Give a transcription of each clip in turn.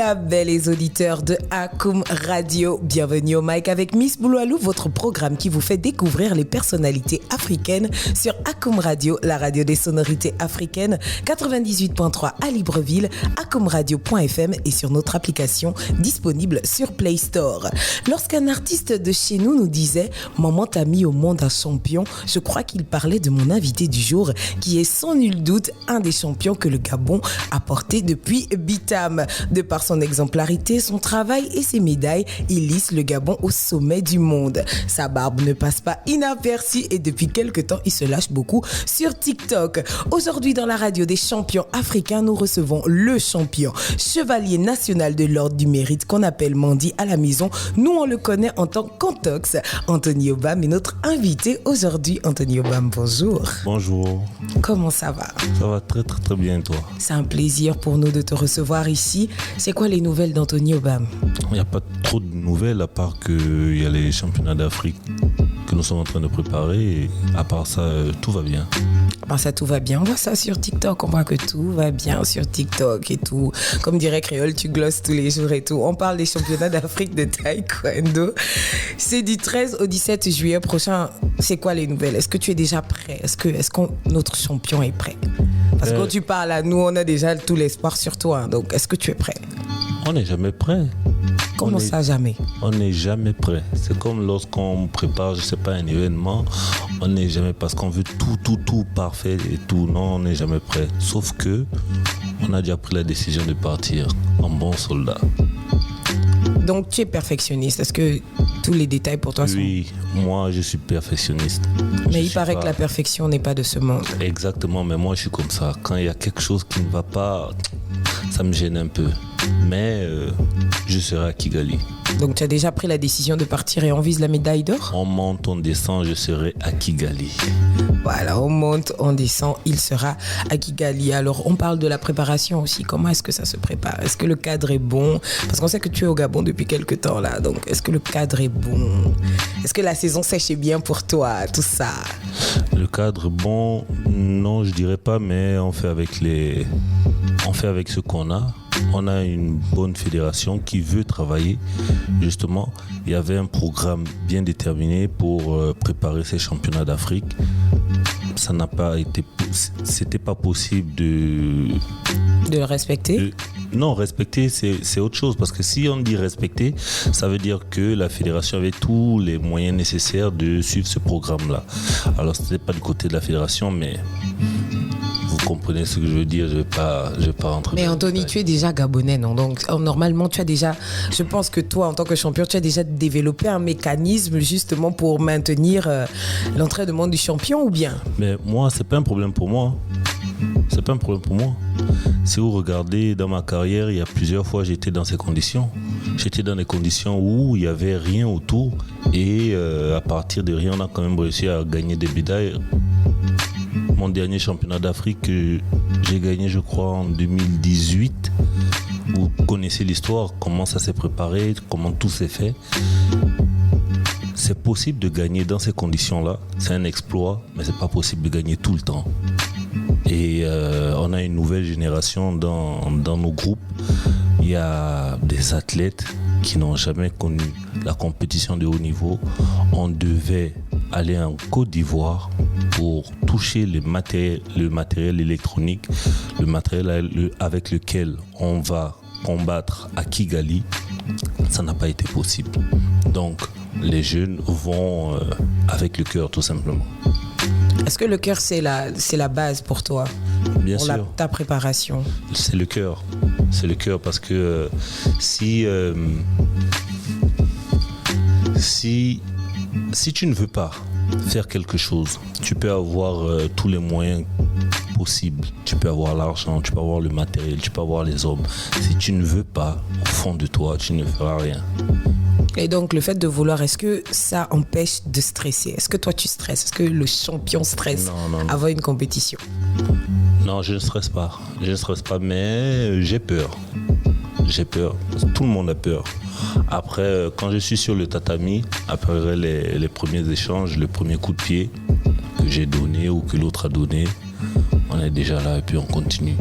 la belle les auditeurs de Akoum Radio. Bienvenue au mic avec Miss Bouloualou, votre programme qui vous fait découvrir les personnalités africaines sur Akoum Radio, la radio des sonorités africaines, 98.3 à Libreville, akoumradio.fm et sur notre application disponible sur Play Store. Lorsqu'un artiste de chez nous disait « Maman t'a mis au monde un champion », je crois qu'il parlait de mon invité du jour qui est sans nul doute un des champions que le Gabon a porté depuis Bitam. De par son exemplarité, son travail et ses médailles, il hisse le Gabon au sommet du monde. Sa barbe ne passe pas inaperçue et depuis quelque temps, il se lâche beaucoup sur TikTok. Aujourd'hui, dans la radio des champions africains, nous recevons le champion, chevalier national de l'ordre du mérite qu'on appelle Mandi à la maison. Nous, on le connaît en tant qu'Antox. Anthony Obam est notre invité aujourd'hui. Anthony Obam, bonjour. Bonjour. Comment ça va? Ça va très très très bien, toi? C'est un plaisir pour nous de te recevoir ici. C'est quoi les nouvelles d'Anthony Obam? Il n'y a pas trop de nouvelles à part qu'il y a les championnats d'Afrique que nous sommes en train de préparer. Et à part ça, tout va bien. À part ça, tout va bien. On voit ça sur TikTok. On voit que tout va bien sur TikTok et tout. Comme dirait Créole, tu glosses tous les jours et tout. On parle des championnats d'Afrique de taekwondo. C'est du 13 au 17 juillet prochain. C'est quoi les nouvelles? Est-ce que tu es déjà prêt? Est-ce que notre champion est prêt? Parce que quand tu parles à nous, on a déjà tout l'espoir sur toi. Donc, est-ce que tu es prêt? On n'est jamais prêt. Comment ça, jamais? On n'est jamais prêt. C'est comme lorsqu'on prépare, je ne sais pas, un événement, on n'est jamais, parce qu'on veut tout parfait et tout. Non, on n'est jamais prêt. Sauf que on a déjà pris la décision de partir en bon soldat. Donc, tu es perfectionniste. Est-ce que tous les détails pour toi sont... Oui, moi, je suis perfectionniste. Mais il paraît que la perfection n'est pas de ce monde. Exactement, mais moi, je suis comme ça. Quand il y a quelque chose qui ne va pas, ça me gêne un peu. Mais je serai à Kigali. Donc, tu as déjà pris la décision de partir et on vise la médaille d'or? On monte, on descend, je serai à Kigali. Voilà, on monte, on descend, il sera à Kigali. Alors, on parle de la préparation aussi. Comment est-ce que ça se prépare? Est-ce que le cadre est bon? Parce qu'on sait que tu es au Gabon depuis quelques temps là. Donc, est-ce que le cadre est bon? Est-ce que la saison sèche est bien pour toi? Tout ça. Le cadre bon, non, je dirais pas, mais on fait avec ce qu'on a. On a une bonne fédération qui veut travailler. Justement, il y avait un programme bien déterminé pour préparer ces championnats d'Afrique. Ça n'a pas été, c'était pas possible de le respecter. Non, respecter, c'est autre chose. Parce que si on dit respecter, ça veut dire que la fédération avait tous les moyens nécessaires de suivre ce programme-là. Alors, ce n'était pas du côté de la fédération, mais vous comprenez ce que je veux dire. Je vais pas rentrer. Mais Anthony, tu es déjà gabonais, non? Donc, normalement, tu as déjà... Je pense que toi, en tant que champion, tu as déjà développé un mécanisme justement pour maintenir l'entraînement du champion, ou bien? Mais moi, c'est pas un problème pour moi. C'est pas un problème pour moi. Si vous regardez dans ma carrière, il y a plusieurs fois j'étais dans ces conditions. J'étais dans des conditions où il n'y avait rien autour et à partir de rien, on a quand même réussi à gagner des médailles. Mon dernier championnat d'Afrique que j'ai gagné, je crois, en 2018. Vous connaissez l'histoire, comment ça s'est préparé, comment tout s'est fait. C'est possible de gagner dans ces conditions-là. C'est un exploit, mais c'est pas possible de gagner tout le temps. Et on a une nouvelle génération dans nos groupes. Il y a des athlètes qui n'ont jamais connu la compétition de haut niveau. On devait aller en Côte d'Ivoire pour toucher le matériel électronique, le matériel avec lequel on va combattre à Kigali. Ça n'a pas été possible. Donc, les jeunes vont avec le cœur, tout simplement. Est-ce que le cœur, c'est la base pour toi? Bien pour sûr. Ta préparation? C'est le cœur. C'est le cœur parce que si tu ne veux pas faire quelque chose, tu peux avoir tous les moyens possibles. Tu peux avoir l'argent, tu peux avoir le matériel, tu peux avoir les hommes. Si tu ne veux pas, au fond de toi, tu ne feras rien. Et donc, le fait de vouloir, est-ce que ça empêche de stresser? Est-ce que toi, tu stresses? Est-ce que le champion stresse avant une compétition? Non, je ne stresse pas. Je ne stresse pas, mais j'ai peur. J'ai peur. Tout le monde a peur. Après, quand je suis sur le tatami, après les premiers échanges, le premier coup de pied que j'ai donné ou que l'autre a donné, on est déjà là et puis on continue.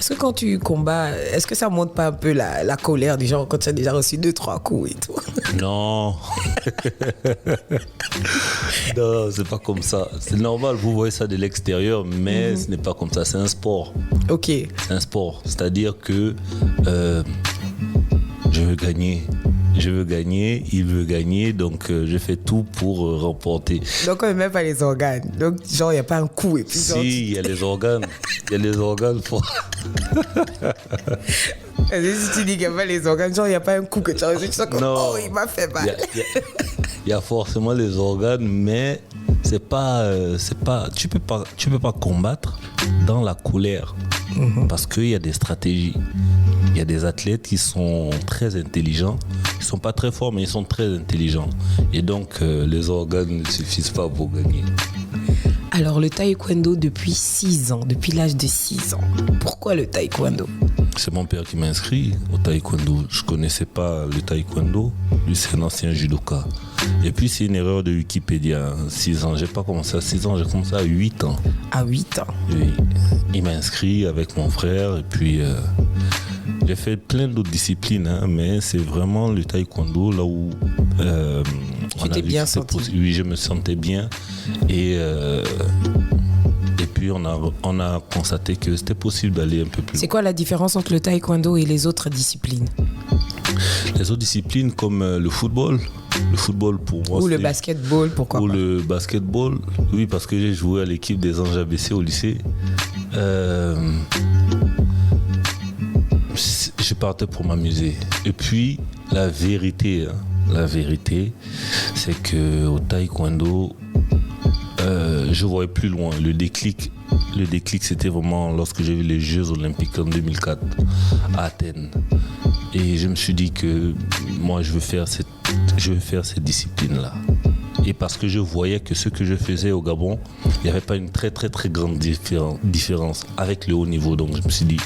Parce que quand tu combats, est-ce que ça monte pas un peu la colère du genre quand tu as déjà reçu 2-3 coups et tout? Non. Non, c'est pas comme ça. C'est normal, vous voyez ça de l'extérieur, mais ce n'est pas comme ça. C'est un sport. Ok. C'est un sport. C'est-à-dire que je veux gagner. Je veux gagner, il veut gagner, donc je fais tout pour remporter. Donc on ne met pas les organes. Donc genre il n'y a pas un coup et puis si, il y a les organes. Il y a les organes pour... Si tu dis qu'il n'y a pas les organes, genre il n'y a pas un coup que tu as reçu, tu sens que oh, il m'a fait mal. Il y a forcément les organes, mais c'est pas, tu peux pas combattre dans la colère, parce qu'il y a des stratégies. Il y a des athlètes qui sont très intelligents. Ils sont pas très forts, mais ils sont très intelligents. Et donc, les organes ne suffisent pas pour gagner. Alors, le taekwondo depuis 6 ans, depuis l'âge de 6 ans. Pourquoi le taekwondo? C'est mon père qui m'a inscrit au taekwondo. Je connaissais pas le taekwondo. Lui, c'est un ancien judoka. Et puis, c'est une erreur de Wikipédia. 6 ans, j'ai pas commencé à 6 ans, j'ai commencé à 8 ans. À 8 ans? Oui. Il m'a inscrit avec mon frère et puis... j'ai fait plein d'autres disciplines, mais c'est vraiment le taekwondo là où tu t'es bien senti. Oui, je me sentais bien et puis on a constaté que c'était possible d'aller un peu plus loin. C'est quoi la différence entre le taekwondo et les autres disciplines? Les autres disciplines comme le football pour moi. Ou le basketball, pourquoi pas? Ou le basketball, oui, parce que j'ai joué à l'équipe des Anges ABC au lycée. Je partais pour m'amuser. Et puis, la vérité, c'est qu'au taekwondo, je voyais plus loin. Le déclic, c'était vraiment lorsque j'ai vu les Jeux Olympiques en 2004 à Athènes. Et je me suis dit que moi, je veux faire cette discipline-là. Et parce que je voyais que ce que je faisais au Gabon, il n'y avait pas une très très très grande différence avec le haut niveau. Donc je me suis dit,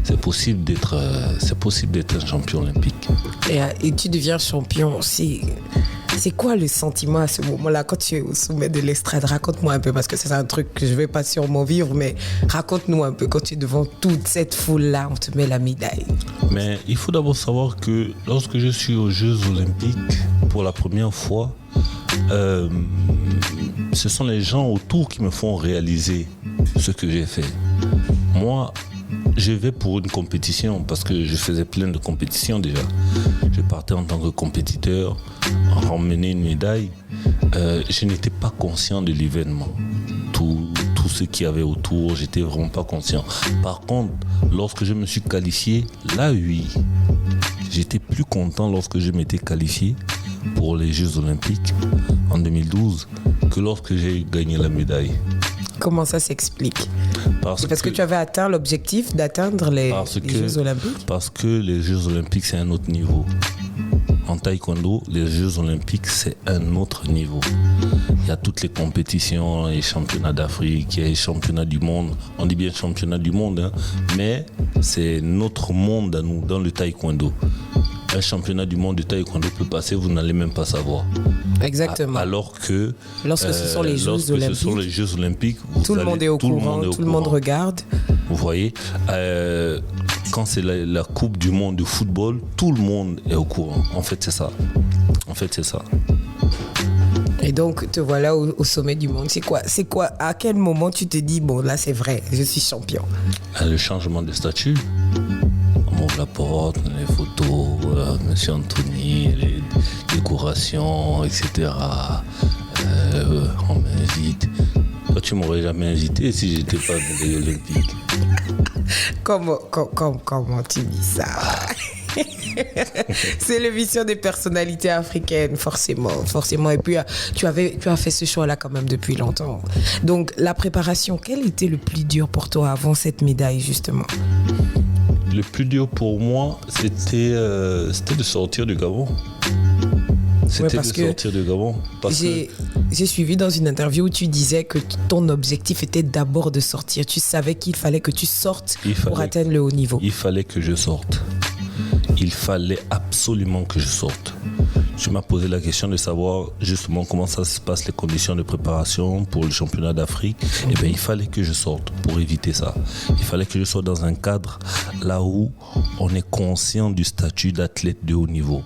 c'est possible d'être un champion olympique. Et tu deviens champion. C'est quoi le sentiment à ce moment-là quand tu es au sommet de l'estrade? Raconte-moi un peu, parce que c'est un truc que je ne vais pas sûrement vivre, mais raconte-nous un peu quand tu es devant toute cette foule-là, on te met la médaille. Mais il faut d'abord savoir que lorsque je suis aux Jeux Olympiques pour la première fois, ce sont les gens autour qui me font réaliser ce que j'ai fait. Moi, je vais pour une compétition parce que je faisais plein de compétitions déjà. Je partais en tant que compétiteur, ramener une médaille. Je n'étais pas conscient de l'événement. Tout ce qu'il y avait autour, j'étais vraiment pas conscient. Par contre, lorsque je me suis qualifié, là oui, j'étais plus content lorsque je m'étais qualifié pour les Jeux Olympiques en 2012 que lorsque j'ai gagné la médaille. Comment ça s'explique? Parce que tu avais atteint l'objectif d'atteindre les Jeux Olympiques? Parce que les Jeux Olympiques, c'est un autre niveau. En taekwondo, les Jeux Olympiques, c'est un autre niveau. Il y a toutes les compétitions, les championnats d'Afrique, les championnats du monde. On dit bien championnat du monde, mais c'est notre monde à nous, dans le taekwondo. Un championnat du monde de taekwondo peut passer, vous n'allez même pas savoir. Exactement. Alors que lorsque ce sont les Jeux Olympiques, tout le monde est au courant, tout le monde regarde. Vous voyez, quand c'est la Coupe du monde de football, tout le monde est au courant. En fait, c'est ça. Et donc, te voilà au sommet du monde. C'est quoi? À quel moment tu te dis, bon, là, c'est vrai, je suis champion? Le changement de statut. On ouvre la porte, les photos, Monsieur Anthony, les décorations, etc. On m'invite. Toi, tu m'aurais jamais invité si j'étais pas médaille olympique. Comment tu dis ça? C'est l'émission des personnalités africaines, forcément. Et puis, tu as fait ce choix-là quand même depuis longtemps. Donc, la préparation, quel était le plus dur pour toi avant cette médaille, justement? Le plus dur pour moi, c'était de sortir du Gabon. J'ai suivi dans une interview où tu disais que ton objectif était d'abord de sortir. Tu savais qu'il fallait que tu sortes pour atteindre le haut niveau. Il fallait que je sorte. Il fallait absolument que je sorte. Tu m'as posé la question de savoir justement comment ça se passe, les conditions de préparation pour le championnat d'Afrique. Eh bien, il fallait que je sorte pour éviter ça. Il fallait que je sorte dans un cadre là où on est conscient du statut d'athlète de haut niveau.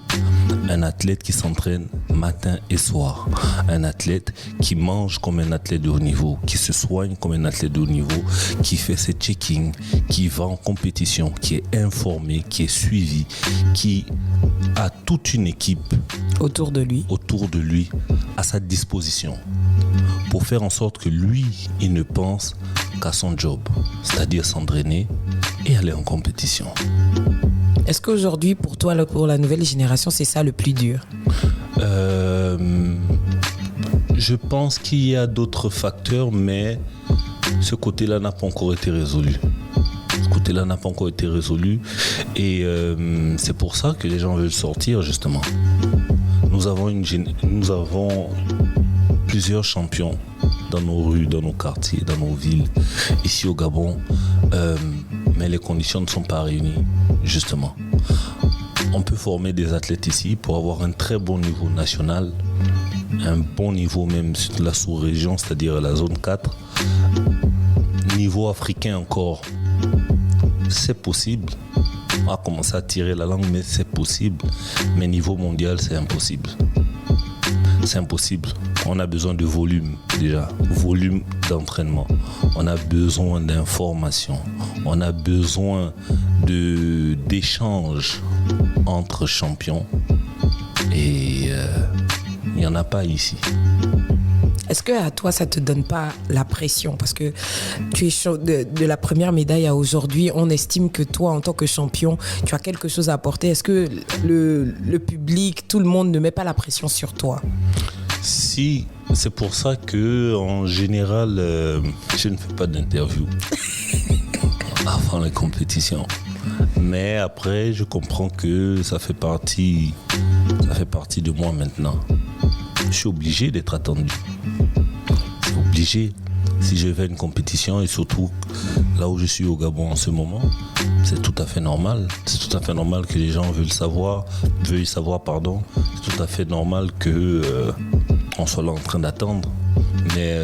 Un athlète qui s'entraîne matin et soir. Un athlète qui mange comme un athlète de haut niveau, qui se soigne comme un athlète de haut niveau, qui fait ses check-ins, qui va en compétition, qui est informé, qui est suivi, qui a toute une équipe autour de lui, à sa disposition, pour faire en sorte que lui, il ne pense qu'à son job, c'est-à-dire s'entraîner et aller en compétition. Est-ce qu'aujourd'hui, pour toi, pour la nouvelle génération, c'est ça le plus dur? Je pense qu'il y a d'autres facteurs, mais ce côté-là n'a pas encore été résolu. Et c'est pour ça que les gens veulent sortir, justement. Nous avons plusieurs champions dans nos rues, dans nos quartiers, dans nos villes, ici au Gabon, mais les conditions ne sont pas réunies, justement. On peut former des athlètes ici pour avoir un très bon niveau national, un bon niveau même sur la sous-région, c'est-à-dire la zone 4. Niveau africain encore, c'est possible. On va commencer à tirer la langue, mais c'est possible. Mais niveau mondial, c'est impossible. C'est impossible. On a besoin de volume déjà, volume d'entraînement. On a besoin d'information. On a besoin d'échanges entre champions. Et il n'y en a pas ici. Est-ce que à toi, ça te donne pas la pression? Parce que tu es de la première médaille à aujourd'hui, on estime que toi, en tant que champion, tu as quelque chose à apporter. Est-ce que le public, tout le monde ne met pas la pression sur toi? Si, c'est pour ça que en général, je ne fais pas d'interview avant les compétitions. Mais après, je comprends que ça fait partie de moi maintenant. Je suis obligé d'être attendu. C'est obligé. Si je vais à une compétition, et surtout là où je suis au Gabon en ce moment, c'est tout à fait normal. C'est tout à fait normal que les gens veuillent savoir. C'est tout à fait normal que on soit là en train d'attendre. Mais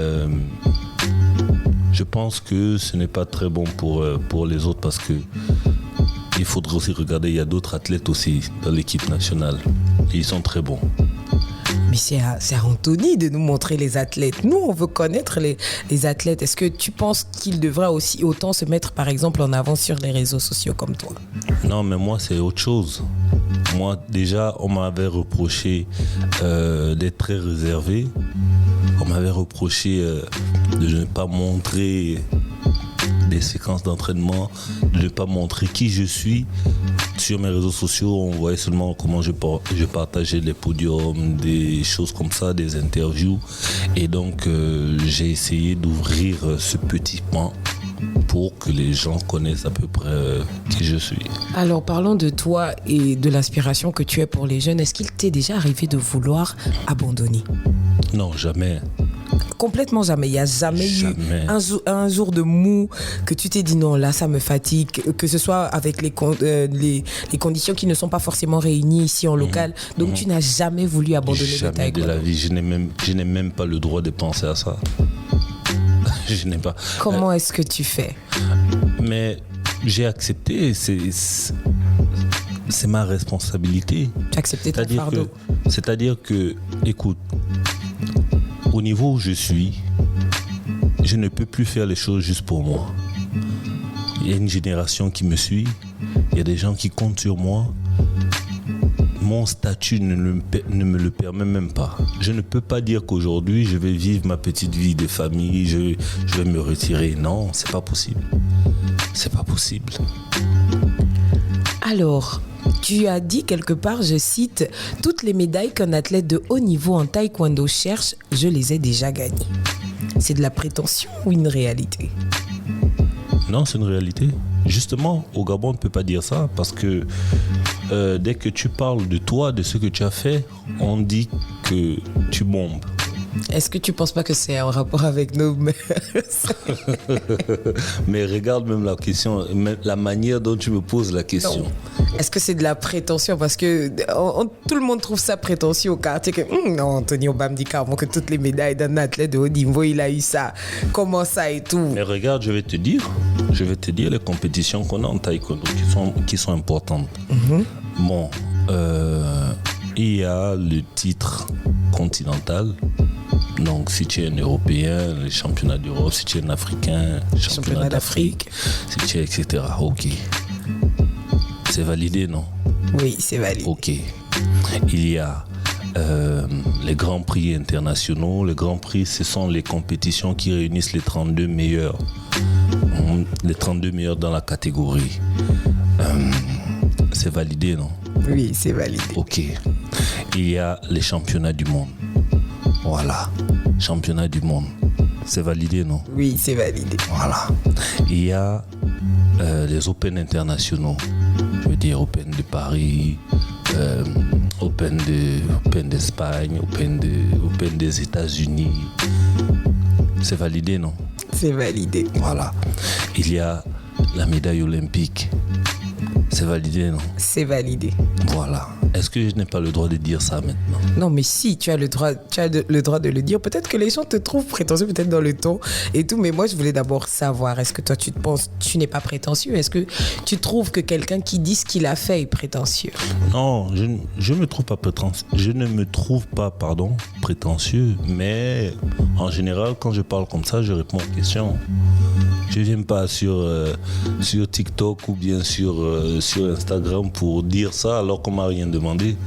je pense que ce n'est pas très bon pour les autres, parce que il faudrait aussi regarder, il y a d'autres athlètes aussi dans l'équipe nationale. Et ils sont très bons. Mais c'est à Anthony de nous montrer les athlètes. Nous, on veut connaître les athlètes. Est-ce que tu penses qu'il devrait aussi autant se mettre, par exemple, en avant sur les réseaux sociaux comme toi? Non, mais moi, c'est autre chose. Moi, déjà, on m'avait reproché d'être très réservé. On m'avait reproché de ne pas montrer des séquences d'entraînement, de ne pas montrer qui je suis. Sur mes réseaux sociaux, on voyait seulement comment je partageais les podiums, des choses comme ça, des interviews. Et donc, j'ai essayé d'ouvrir ce petit pan pour que les gens connaissent à peu près qui je suis. Alors, parlons de toi et de l'inspiration que tu es pour les jeunes. Est-ce qu'il t'est déjà arrivé de vouloir abandonner? Non, jamais. Complètement jamais. Il n'y a jamais eu un jour de mou que tu t'es dit non, là ça me fatigue, que ce soit avec les conditions qui ne sont pas forcément réunies ici en local. Donc tu n'as jamais voulu abandonner le taekwondo? Jamais de la vie. Je n'ai même pas le droit de penser à ça. Je n'ai pas. Comment est-ce que tu fais? Mais j'ai accepté. C'est ma responsabilité. Tu as accepté ton fardeau. C'est-à-dire que, écoute, au niveau où je suis, je ne peux plus faire les choses juste pour moi. Il y a une génération qui me suit, il y a des gens qui comptent sur moi. Mon statut ne me le permet même pas. Je ne peux pas dire qu'aujourd'hui je vais vivre ma petite vie de famille, je vais me retirer. Non, c'est pas possible. C'est pas possible. Alors, tu as dit quelque part, je cite, « Toutes les médailles qu'un athlète de haut niveau en taekwondo cherche, je les ai déjà gagnées. » C'est de la prétention ou une réalité? Non, c'est une réalité. Justement, au Gabon, on ne peut pas dire ça parce que dès que tu parles de toi, de ce que tu as fait, on dit que tu bombes. Est-ce que tu penses pas que c'est un rapport avec nos mères? Mais regarde même la question, la manière dont tu me poses la question. Non. Est-ce que c'est de la prétention? Parce que tout le monde trouve ça prétentieux au quartier. Que, non, Antonio Ba me dit carrément que toutes les médailles d'un athlète de haut niveau, il a eu ça. Comment ça et tout? Mais regarde, je vais te dire les compétitions qu'on a en taekwondo qui sont importantes. Bon, il y a le titre continental. Donc, si tu es un Européen, les championnats d'Europe, si tu es un Africain, les championnats d'Afrique, si tu es, etc. Ok. C'est validé, non? Oui, c'est validé. Ok. Il y a les grands prix internationaux. Les grands prix, ce sont les compétitions qui réunissent les 32 meilleurs. Les 32 meilleurs dans la catégorie. C'est validé, non? Oui, c'est validé. Ok. Il y a les championnats du monde. Voilà. Championnat du monde. C'est validé, non? Oui, c'est validé. Voilà. Il y a les Open internationaux. Je veux dire Open de Paris, Open d'Espagne, Open des États-Unis. C'est validé, non? C'est validé. Voilà. Il y a la médaille olympique. C'est validé, non? C'est validé. Voilà. Est-ce que je n'ai pas le droit de dire ça maintenant? Non, mais si, tu as le droit de le dire. Peut-être que les gens te trouvent prétentieux, peut-être dans le ton et tout. Mais moi, je voulais d'abord savoir, est-ce que toi, tu te penses, tu n'es pas prétentieux? Est-ce que tu trouves que quelqu'un qui dit ce qu'il a fait est prétentieux? Non, je ne me trouve pas prétentieux. Je ne me trouve pas, prétentieux. Mais en général, quand je parle comme ça, je réponds aux questions. Je ne viens pas sur TikTok ou bien sur Instagram pour dire ça alors qu'on m'a rien demandé.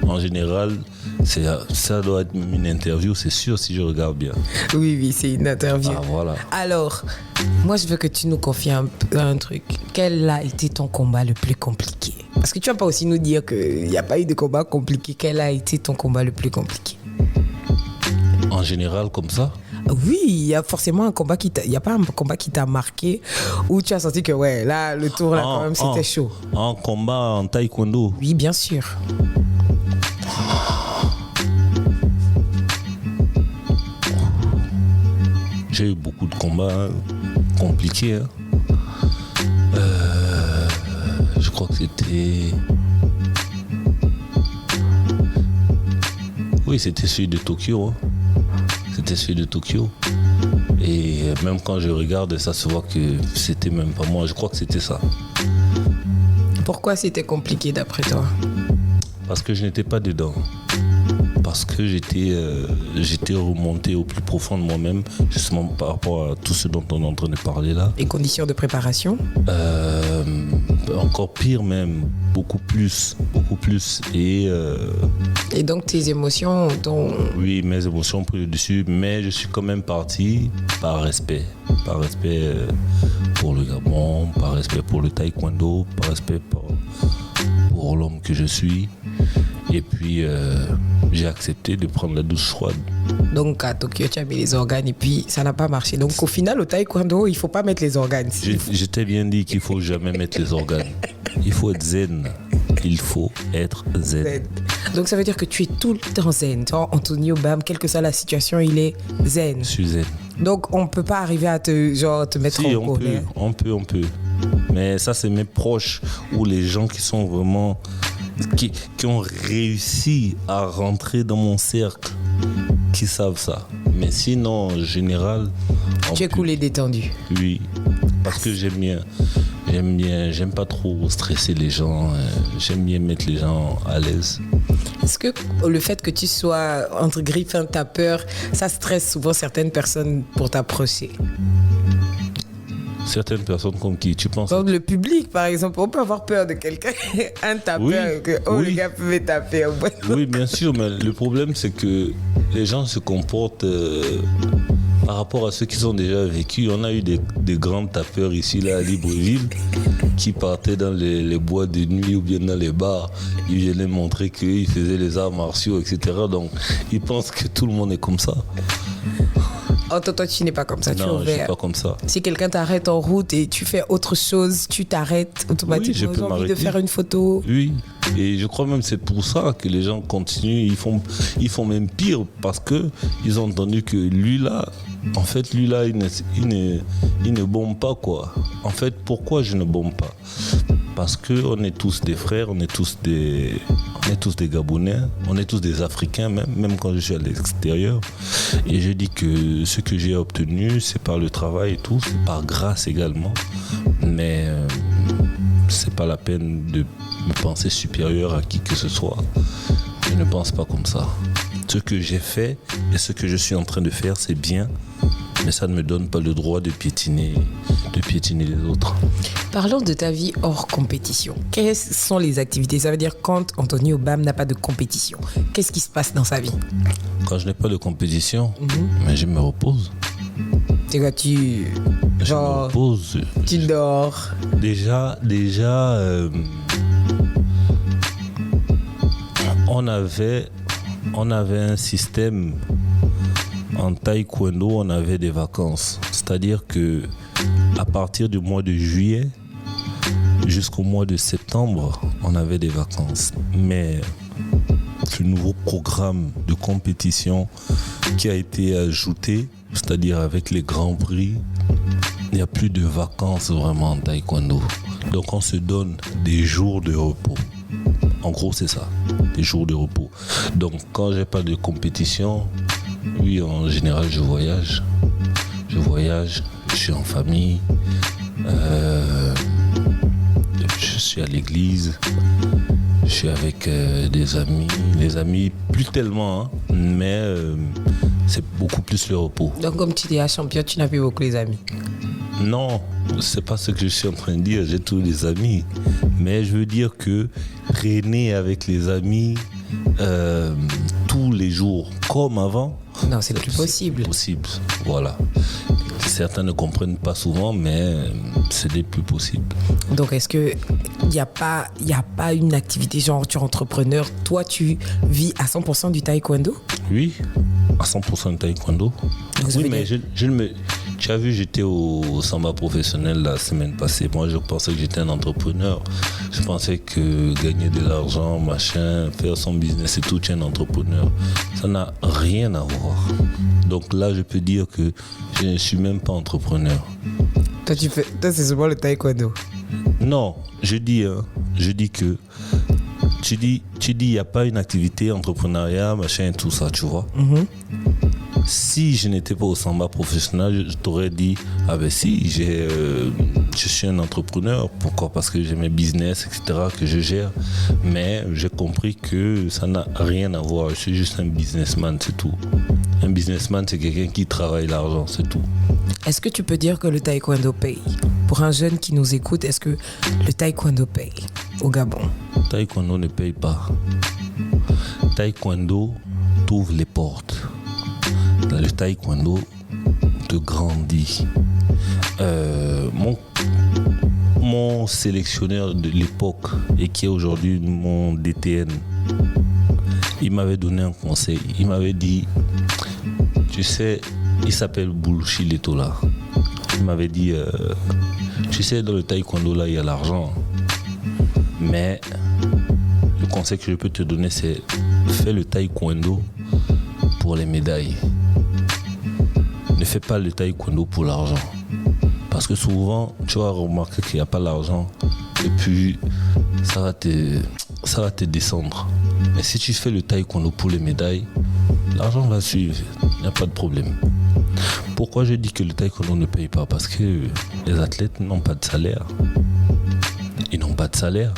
En général, ça doit être même une interview, c'est sûr, si je regarde bien. Oui, c'est une interview. Ah, voilà. Alors, moi, je veux que tu nous confies un truc. Quel a été ton combat le plus compliqué? Parce que tu ne vas pas aussi nous dire qu'il n'y a pas eu de combat compliqué. Quel a été ton combat le plus compliqué? En général, comme ça? Oui, il y a forcément un combat il y a pas un combat qui t'a marqué où tu as senti que ouais, là le tour là quand même c'était chaud. En combat en taekwondo? Oui, bien sûr. J'ai eu beaucoup de combats compliqués. Je crois que c'était... Oui, c'était celui de Tokyo. C'était celui de Tokyo. Et même quand je regarde, ça se voit que c'était même pas moi. Je crois que c'était ça. Pourquoi c'était compliqué d'après toi? Parce que je n'étais pas dedans. Parce que j'étais remonté au plus profond de moi-même, justement par rapport à tout ce dont on est en train de parler là. Les conditions de préparation? Encore pire même, beaucoup plus. Et donc tes émotions Oui, mes émotions ont pris le dessus, mais je suis quand même parti par respect. Par respect pour le Gabon, par respect pour le taekwondo, par respect pour l'homme que je suis. Et puis, j'ai accepté de prendre la douche froide. Donc, à Tokyo, tu as mis les organes et puis ça n'a pas marché. Donc, au final, au taekwondo, il ne faut pas mettre les organes. Je t'ai bien dit qu'il ne faut jamais mettre les organes. Il faut être zen. Il faut être zen. Donc, ça veut dire que tu es tout le temps zen. Toi, Antonio Ba, quelle que soit la situation, il est zen. Je suis zen. Donc, on ne peut pas arriver à te mettre en colère. On peut. Mais ça, c'est mes proches ou les gens qui sont vraiment... Qui ont réussi à rentrer dans mon cercle, qui savent ça. Mais sinon, en général... Tu es cool et détendu. Oui, parce que j'aime pas trop stresser les gens. J'aime bien mettre les gens à l'aise. Est-ce que le fait que tu sois entre griffes un tapeur, ça stresse souvent certaines personnes pour t'approcher? Certaines personnes comme qui, tu penses? Comme le public, par exemple. On peut avoir peur de quelqu'un, un tapeur, le gars peut me taper. Oui, bien sûr, mais le problème, c'est que les gens se comportent par rapport à ceux qui ont déjà vécu. On a eu des grands tapeurs ici, là, à Libreville, qui partaient dans les bois de nuit ou bien dans les bars. Ils venaient montrer qu'ils faisaient les arts martiaux, etc. Donc, ils pensent que tout le monde est comme ça. Oh, toi, tu n'es pas comme ça, tu es Non, je ouvert. suis pas comme ça. Si quelqu'un t'arrête en route et tu fais autre chose, tu t'arrêtes automatiquement. Oui, je peux J'ai envie de m'arrêter. faire une photo. Oui, et je crois même que c'est pour ça que les gens continuent, ils font même pire parce que ils ont entendu que lui là, il ne bombe pas quoi. En fait, pourquoi je ne bombe pas? Parce que on est tous des frères, on est tous des Gabonais, on est tous des Africains même quand je suis à l'extérieur. Et je dis que ce que j'ai obtenu, c'est par le travail et tout, c'est par grâce également, mais c'est pas la peine de me penser supérieur à qui que ce soit. Je ne pense pas comme ça. Ce que j'ai fait et ce que je suis en train de faire, c'est bien, mais ça ne me donne pas le droit de piétiner les autres. Parlons de ta vie hors compétition. Quelles sont les activités? Ça veut dire quand Anthony Obam n'a pas de compétition, qu'est-ce qui se passe dans sa vie? Quand je n'ai pas de compétition, mais je me repose. C'est quoi, tu Me repose. Tu dors? Déjà, on avait un système en taekwondo, on avait des vacances. C'est-à-dire que à partir du mois de juillet jusqu'au mois de septembre, on avait des vacances. Mais ce nouveau programme de compétition qui a été ajouté, c'est-à-dire avec les grands prix, il n'y a plus de vacances vraiment en taekwondo. Donc on se donne des jours de repos. En gros, c'est ça, des jours de repos. Donc quand j'ai pas de compétition, oui, en général, je voyage. Je suis en famille. Je suis à l'église. Je suis avec des amis. Les amis, plus tellement, hein, mais c'est beaucoup plus le repos. Donc comme tu dis à Champion, tu n'as plus beaucoup les amis. Non, c'est pas ce que je suis en train de dire. J'ai tous les amis. Mais je veux dire que traîner avec les amis tous les jours comme avant, non, c'est plus possible. C'est possible, voilà. Certains ne comprennent pas souvent, mais ce n'est plus possible. Donc, est-ce qu'il n'y a pas une activité, genre tu es entrepreneur, toi tu vis à 100% du taekwondo? Oui, à 100% de taekwondo. Oui, mais tu as vu, j'étais au Samba professionnel la semaine passée. Moi, je pensais que j'étais un entrepreneur. Je pensais que gagner de l'argent, machin, faire son business et tout, tu es un entrepreneur. Ça n'a rien à voir. Donc là, je peux dire que je ne suis même pas entrepreneur. Toi, c'est seulement le taekwondo. Non, je dis que tu dis il n'y a pas une activité entrepreneuriat, machin, tout ça, tu vois. Si je n'étais pas au Samba professionnel, je t'aurais dit, ah ben si, je suis un entrepreneur. Pourquoi? Parce que j'ai mes business, etc., que je gère. Mais j'ai compris que ça n'a rien à voir. Je suis juste un businessman, c'est tout. Un businessman, c'est quelqu'un qui travaille l'argent, c'est tout. Est-ce que tu peux dire que le taekwondo paye? Pour un jeune qui nous écoute, est-ce que le taekwondo paye au Gabon? Taekwondo ne paye pas. Taekwondo t'ouvre les portes. Le taekwondo te grandit. Mon sélectionneur de l'époque et qui est aujourd'hui mon DTN, il m'avait donné un conseil. Il m'avait dit, tu sais, il s'appelle Boulouchi Letola. Il m'avait dit, tu sais, dans le taekwondo là, il y a l'argent. Mais le conseil que je peux te donner, c'est fais le taekwondo pour les médailles. Ne fais pas le taekwondo pour l'argent. Parce que souvent, tu vas remarquer qu'il n'y a pas l'argent et puis ça va te descendre. Mais si tu fais le taekwondo pour les médailles, l'argent va suivre, il n'y a pas de problème. Pourquoi je dis que le taekwondo ne paye pas? Parce que les athlètes n'ont pas de salaire. Ils n'ont pas de salaire.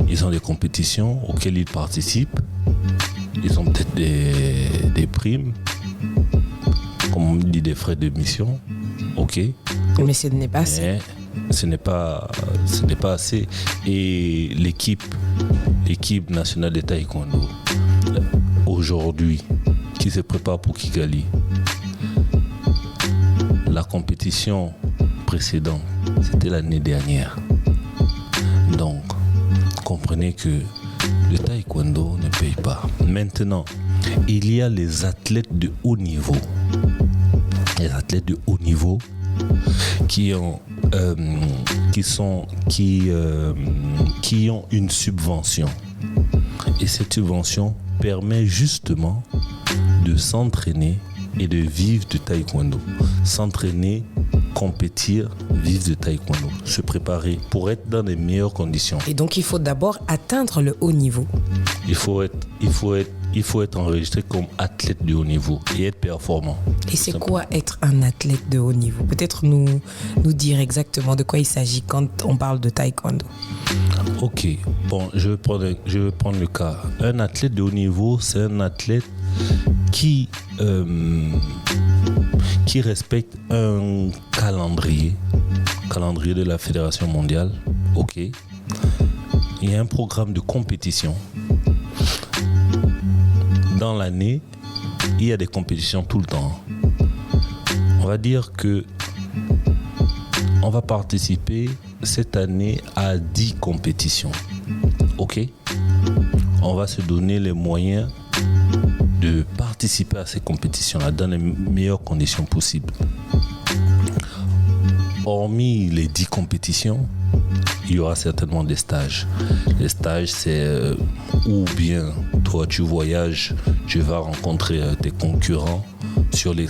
Ils ont des compétitions auxquelles ils participent. Ils ont peut-être des primes, comme on dit, des frais de mission. Ok. Mais ce n'est pas assez. Mais ce n'est pas assez. Et l'équipe nationale de taekwondo, aujourd'hui, qui se prépare pour Kigali, la compétition précédente, c'était l'année dernière. Donc, comprenez que le taekwondo ne paye pas. Maintenant, il y a les athlètes de haut niveau les athlètes de haut niveau qui ont une subvention. Et cette subvention permet justement de s'entraîner et de vivre de taekwondo. S'entraîner, compétir, vivre de taekwondo. Se préparer pour être dans les meilleures conditions. Et donc, il faut d'abord atteindre le haut niveau. Il faut être enregistré comme athlète de haut niveau et être performant. Et c'est quoi être un athlète de haut niveau? Peut-être nous dire exactement de quoi il s'agit quand on parle de taekwondo. Ok, bon, je vais prendre le cas. Un athlète de haut niveau, c'est un athlète qui respecte un calendrier de la Fédération mondiale. Ok, il y a un programme de compétition. Dans l'année, il y a des compétitions tout le temps. On va dire que on va participer cette année à 10 compétitions. Ok? On va se donner les moyens de participer à ces compétitions-là dans les meilleures conditions possibles. Hormis les 10 compétitions, il y aura certainement des stages. Les stages, c'est ou bien toi tu voyages, tu vas rencontrer tes concurrents sur les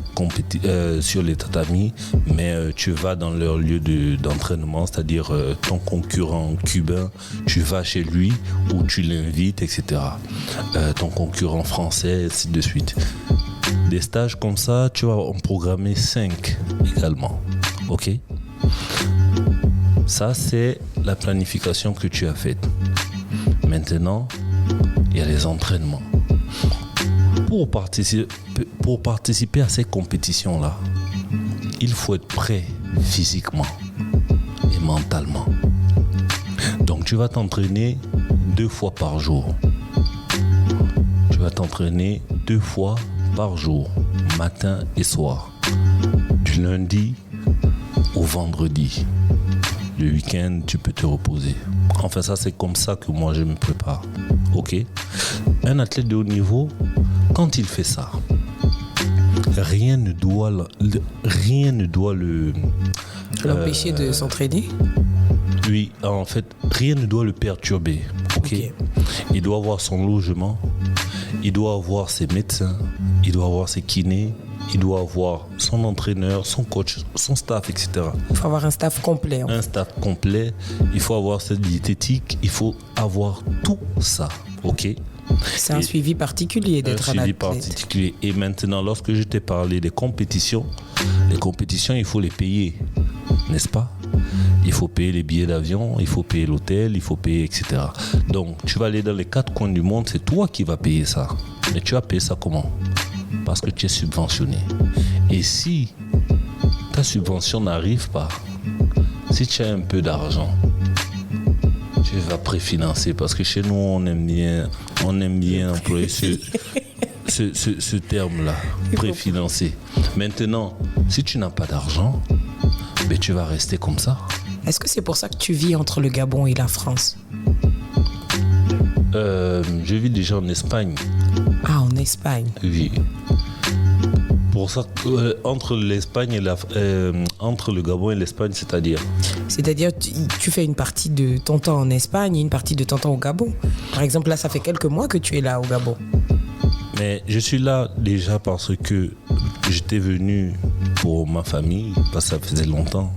tatamis, mais tu vas dans leur lieu d'entraînement, c'est-à-dire ton concurrent cubain, tu vas chez lui ou tu l'invites, etc. Ton concurrent français, ainsi de suite. Des stages comme ça, tu vas en programmer 5 également. Ok? Ça, c'est la planification que tu as faite. Maintenant, il y a les entraînements. Pour participer à ces compétitions-là, il faut être prêt physiquement et mentalement. Donc, tu vas t'entraîner 2 fois par jour. Tu vas t'entraîner 2 fois par jour, matin et soir. Du lundi au vendredi. Le week-end, tu peux te reposer. Enfin, ça, c'est comme ça que moi, je me prépare. Ok? Un athlète de haut niveau, quand il fait ça, rien ne doit l'empêcher de s'entraîner? Oui, en fait, rien ne doit le perturber. Ok? Il doit avoir son logement, il doit avoir ses médecins, il doit avoir ses kinés, il doit avoir son entraîneur, son coach, son staff, etc. Il faut avoir un staff complet. Un staff complet, il faut avoir cette diététique, il faut avoir tout ça, ok? C'est un suivi particulier d'être un athlète. Un suivi particulier. Et maintenant, lorsque je t'ai parlé des compétitions, il faut les payer, n'est-ce pas? Il faut payer les billets d'avion, il faut payer l'hôtel, il faut payer, etc. Donc, tu vas aller dans les 4 coins du monde, c'est toi qui vas payer ça. Mais tu vas payer ça comment? Parce que tu es subventionné. Et si ta subvention n'arrive pas, si tu as un peu d'argent, tu vas préfinancer. Parce que chez nous, on aime bien employer ce terme-là, préfinancer. Maintenant, si tu n'as pas d'argent, ben, tu vas rester comme ça. Est-ce que c'est pour ça que tu vis entre le Gabon et la France? Je vis déjà en Espagne. Ah, en Espagne. Oui. Pour ça, entre le Gabon et l'Espagne, c'est-à-dire tu fais une partie de ton temps en Espagne et une partie de ton temps au Gabon. Par exemple, là, ça fait quelques mois que tu es là au Gabon. Mais je suis là déjà parce que j'étais venu pour ma famille, parce que ça faisait longtemps,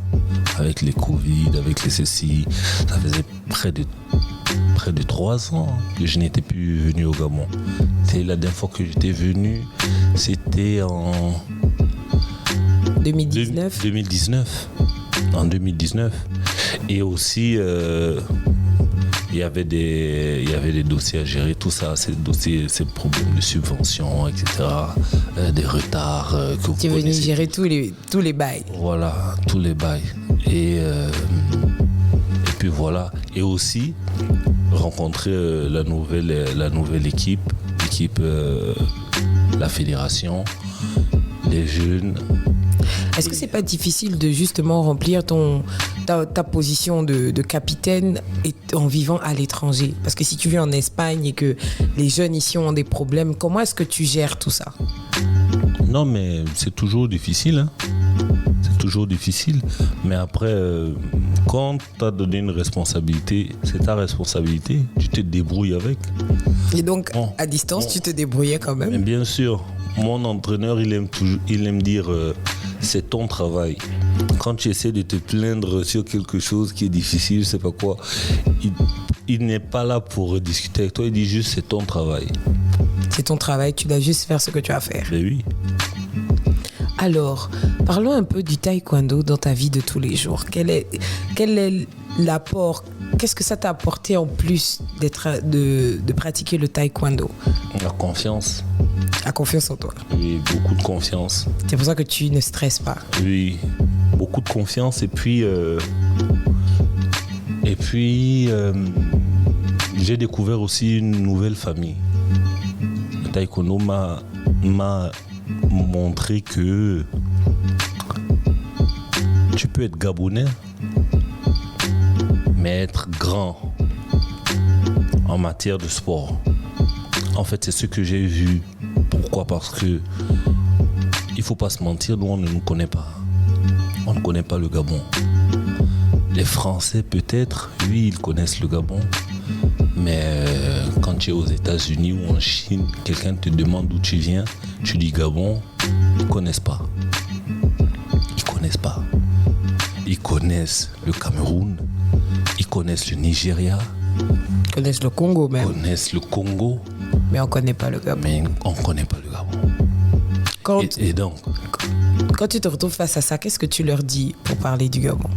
avec les Covid, avec les ceci, ça faisait près de 3 ans que je n'étais plus venu au Gabon. C'est la dernière fois que j'étais venu, c'était en 2019. En 2019. Et aussi, il y avait des dossiers à gérer, tout ça, ces dossiers, ces problèmes de subvention, etc., des retards que vous connaissez. Tu es venu gérer tous les bails. Voilà, tous les bails. Et puis voilà. Et aussi rencontrer la nouvelle équipe, la fédération, les jeunes. Est-ce que c'est pas difficile de justement remplir ta position de capitaine en vivant à l'étranger? Parce que si tu vis en Espagne et que les jeunes ici ont des problèmes, comment est-ce que tu gères tout ça? Non, mais c'est toujours difficile. Hein. C'est toujours difficile. Mais après, quand tu as donné une responsabilité, c'est ta responsabilité. Tu te débrouilles avec. Et donc, à distance, tu te débrouillais quand même. Mais bien sûr. Mon entraîneur, il aime dire c'est ton travail. Quand tu essaies de te plaindre sur quelque chose qui est difficile, je sais pas quoi, il n'est pas là pour discuter avec toi. Il dit juste c'est ton travail. C'est ton travail, tu dois juste faire ce que tu as à faire. Ben oui. Alors, parlons un peu du taekwondo dans ta vie de tous les jours. Quel est l'apport? Qu'est-ce que ça t'a apporté en plus de pratiquer le taekwondo? La confiance. La confiance en toi. Oui, beaucoup de confiance. C'est pour ça que tu ne stresses pas. Oui, beaucoup de confiance et puis j'ai découvert aussi une nouvelle famille. Le taekwondo m'a montré que tu peux être gabonais mais être grand en matière de sport. En fait, c'est ce que j'ai vu. Pourquoi? Parce que il faut pas se mentir, nous on ne nous connaît pas. On ne connaît pas le Gabon. Les Français peut-être, oui, ils connaissent le Gabon. Mais quand tu es aux États-Unis ou en Chine, quelqu'un te demande d'où tu viens, tu dis Gabon, ils ne connaissent pas. Ils ne connaissent pas. Ils connaissent le Cameroun, ils connaissent le Nigeria. Ils connaissent le Congo même. Ils connaissent le Congo. Mais on ne connaît pas le Gabon. Mais on ne connaît pas le Gabon. Et donc, quand tu te retrouves face à ça, qu'est-ce que tu leur dis pour parler du Gabon?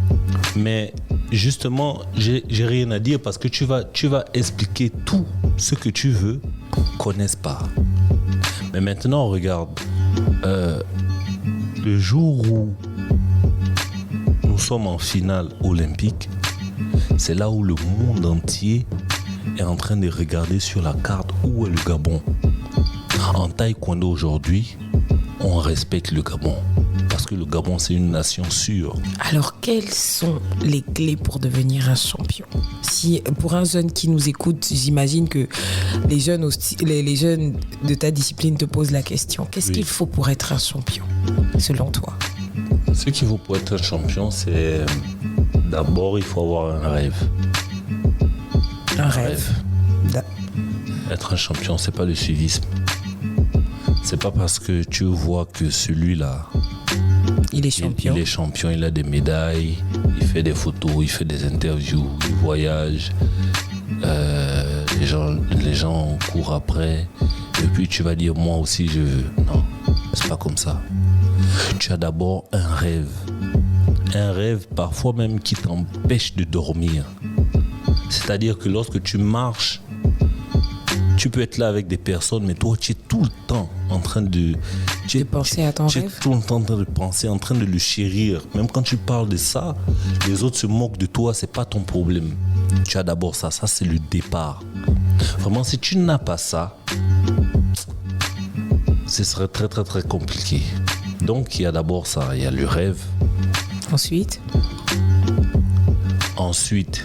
Mais justement, j'ai rien à dire parce que tu vas expliquer tout ce que tu veux, connaissent pas. Mais maintenant, regarde, le jour où nous sommes en finale olympique, c'est là où le monde entier est en train de regarder sur la carte où est le Gabon. En taekwondo aujourd'hui, on respecte le Gabon parce que le Gabon c'est une nation sûre. Alors quelles sont les clés pour devenir un champion? Si pour un jeune qui nous écoute, j'imagine que les jeunes de ta discipline te posent la question. Qu'est-ce qu'il faut pour être un champion selon toi? Ce qu'il faut pour être un champion, c'est d'abord il faut avoir un rêve. Un rêve. Être un champion, c'est pas le suivisme. C'est pas parce que tu vois que celui-là, il est champion. Il est champion, il a des médailles, il fait des photos, il fait des interviews, il voyage. Les gens courent après. Et puis tu vas dire, moi aussi je veux. Non, c'est pas comme ça. Tu as d'abord un rêve. Un rêve parfois même qui t'empêche de dormir. C'est-à-dire que lorsque tu marches, tu peux être là avec des personnes, mais toi, tu es tout le temps en train de penser à ton rêve. Tu es tout le temps en train de penser, en train de le chérir. Même quand tu parles de ça, les autres se moquent de toi, c'est pas ton problème. Tu as d'abord ça, c'est le départ. Vraiment, si tu n'as pas ça, ce serait très très très compliqué. Donc, il y a d'abord ça, il y a le rêve. Ensuite,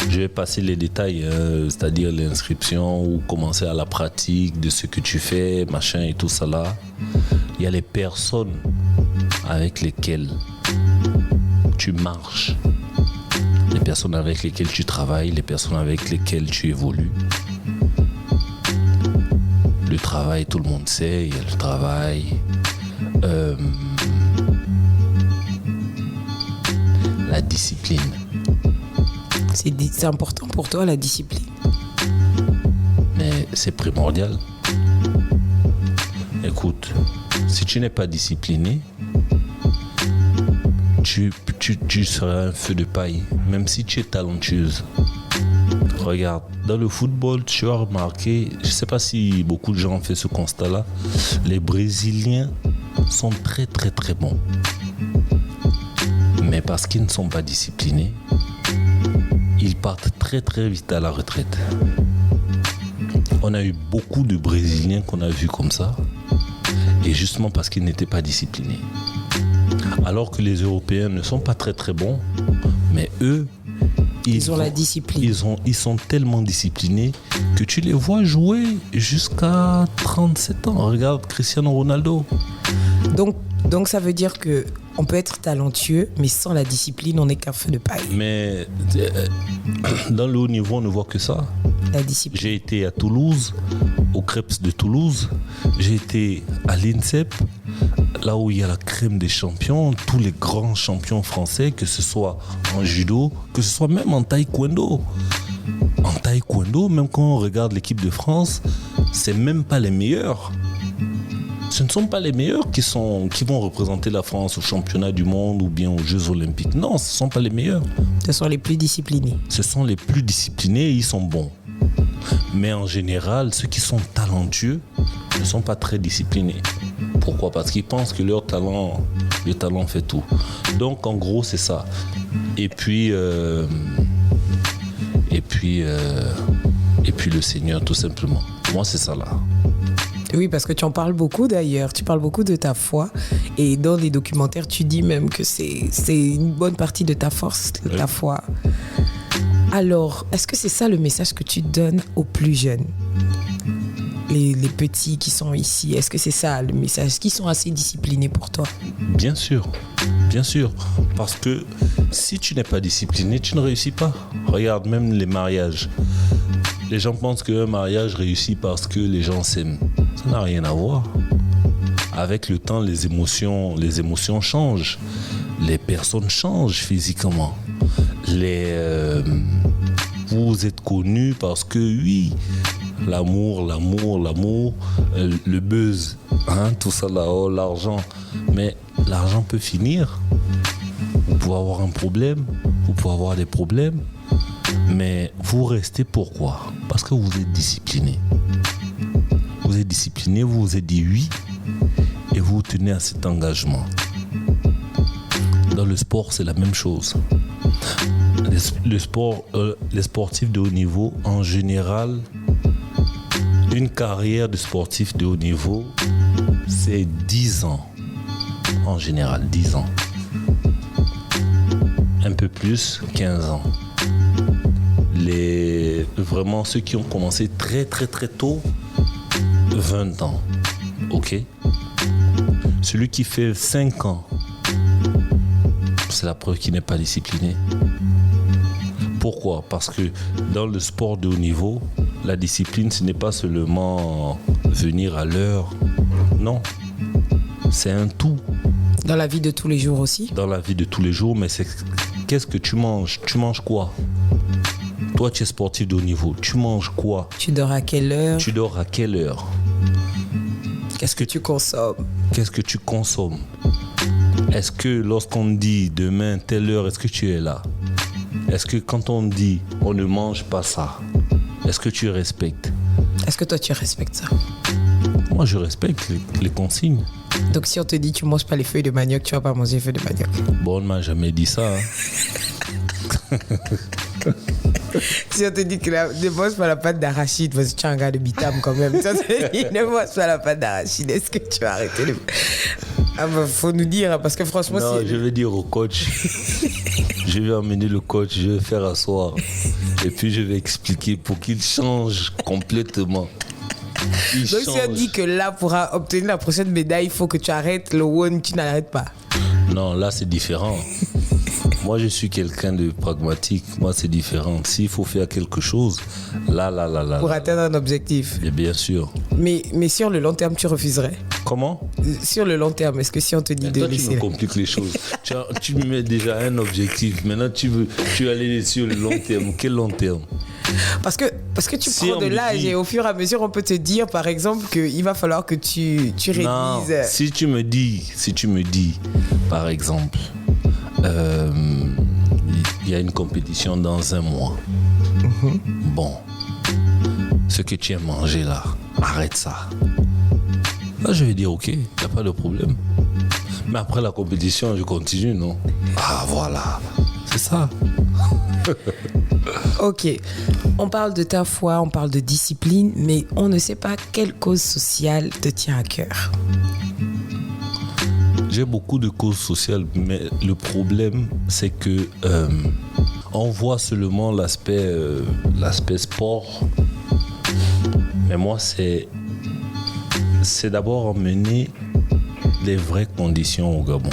je vais passer les détails, c'est-à-dire l'inscription ou commencer à la pratique de ce que tu fais, machin et tout ça là. Il y a les personnes avec lesquelles tu marches, les personnes avec lesquelles tu travailles, les personnes avec lesquelles tu évolues. Le travail, tout le monde sait, il y a le travail. La discipline. C'est important pour toi, la discipline? Mais c'est primordial. Écoute, si tu n'es pas discipliné, tu seras un feu de paille, même si tu es talentueuse. Regarde, dans le football, tu as remarqué, je ne sais pas si beaucoup de gens ont fait ce constat-là, les Brésiliens sont très très très bons. Mais parce qu'ils ne sont pas disciplinés, ils partent très très vite à la retraite. On a eu beaucoup de Brésiliens qu'on a vus comme ça, et justement parce qu'ils n'étaient pas disciplinés. Alors que les Européens ne sont pas très très bons, mais eux, ils ont la discipline. Ils sont tellement disciplinés que tu les vois jouer jusqu'à 37 ans. Regarde Cristiano Ronaldo. Donc ça veut dire que on peut être talentueux, mais sans la discipline, on n'est qu'un feu de paille. Mais dans le haut niveau, on ne voit que ça. La discipline. J'ai été à Toulouse, au Crêpes de Toulouse. J'ai été à l'INSEP, là où il y a la crème des champions, tous les grands champions français, que ce soit en judo, que ce soit même en taekwondo. En taekwondo, même quand on regarde l'équipe de France, c'est même pas les meilleurs. Ce ne sont pas les meilleurs qui vont représenter la France au championnat du monde ou bien aux Jeux Olympiques. Non, ce ne sont pas les meilleurs. Ce sont les plus disciplinés. Ce sont les plus disciplinés et ils sont bons. Mais en général, ceux qui sont talentueux ne sont pas très disciplinés. Pourquoi ? Parce qu'ils pensent que le talent fait tout. Donc en gros, c'est ça. Et puis le Seigneur, tout simplement. Moi, c'est ça là. Oui, parce que tu en parles beaucoup d'ailleurs. Tu parles beaucoup de ta foi. Et dans les documentaires, tu dis même que c'est une bonne partie de ta force, de ta foi. Alors, est-ce que c'est ça le message que tu donnes aux plus jeunes ? Les petits qui sont ici, est-ce que c'est ça le message ? Qui sont assez disciplinés pour toi ? Bien sûr. Parce que si tu n'es pas discipliné, tu ne réussis pas. Regarde, même les mariages. Les gens pensent qu'un mariage réussit parce que les gens s'aiment. Ça n'a rien à voir. Avec le temps, les émotions changent. Les personnes changent physiquement. Vous êtes connus parce que oui, l'amour, le buzz, tout ça là-haut, l'argent. Mais l'argent peut finir. Vous pouvez avoir un problème, vous pouvez avoir des problèmes. Mais vous restez pourquoi ? Parce que vous êtes discipliné. Vous êtes discipliné, vous vous êtes dit oui et vous tenez à cet engagement. Dans le sport, c'est la même chose. Les sportifs de haut niveau, en général, une carrière de sportif de haut niveau, c'est 10 ans. En général, 10 ans. Un peu plus, 15 ans. Vraiment, ceux qui ont commencé très très très tôt, 20 ans. Ok ? Celui qui fait 5 ans, c'est la preuve qu'il n'est pas discipliné. Pourquoi ? Parce que dans le sport de haut niveau, la discipline, ce n'est pas seulement venir à l'heure. Non. C'est un tout. Dans la vie de tous les jours aussi ? Dans la vie de tous les jours, mais c'est qu'est-ce que tu manges ? Tu manges quoi ? Toi, tu es sportif de haut niveau. Tu manges quoi ? Tu dors à quelle heure ? Qu'est-ce que tu consommes ? Qu'est-ce que tu consommes ? Est-ce que lorsqu'on dit demain, telle heure, est-ce que tu es là ? Est-ce que quand on dit on ne mange pas ça, est-ce que tu respectes ? Est-ce que toi tu respectes ça ? Moi, je respecte les consignes. Donc si on te dit tu manges pas les feuilles de manioc, tu vas pas manger les feuilles de manioc. Bon, on ne m'a jamais dit ça. Si on te dit que ne mange pas la pâte d'arachide, parce que tu es un gars de Bitam quand même. Si on te dit ne mange pas la pâte d'arachide, est-ce que tu vas arrêter le... faut nous dire, parce que franchement... Non, je vais dire au coach. Je vais emmener le coach, je vais faire asseoir. Et puis je vais expliquer pour qu'il change complètement. Donc si on dit que là, pour obtenir la prochaine médaille, il faut que tu arrêtes le one, tu n'arrêtes pas. Non, là c'est différent. Moi, je suis quelqu'un de pragmatique. Moi, c'est différent. S'il faut faire quelque chose, là. Pour atteindre un objectif. Et bien sûr. Mais sur le long terme, tu refuserais ? Comment ? Sur le long terme, est-ce que si on te dit mais de toi, laisser... tu me compliques les choses. Tu me mets déjà un objectif. Maintenant, tu veux aller sur le long terme. Quel long terme ? Parce que tu prends de l'âge et au fur et à mesure, on peut te dire, par exemple, qu'il va falloir que tu réduises... Non, si tu me dis, par exemple... il y a une compétition dans un mois. Bon, ce que tu as mangé là, arrête ça. Là, je vais dire ok, il n'y a pas de problème. Mais après la compétition, je continue, non ? Ah, voilà, c'est ça. Ok, on parle de ta foi, on parle de discipline, mais on ne sait pas quelle cause sociale te tient à cœur. J'ai beaucoup de causes sociales, mais le problème, c'est que on voit seulement l'aspect sport. Mais moi, c'est d'abord emmener les vraies conditions au Gabon.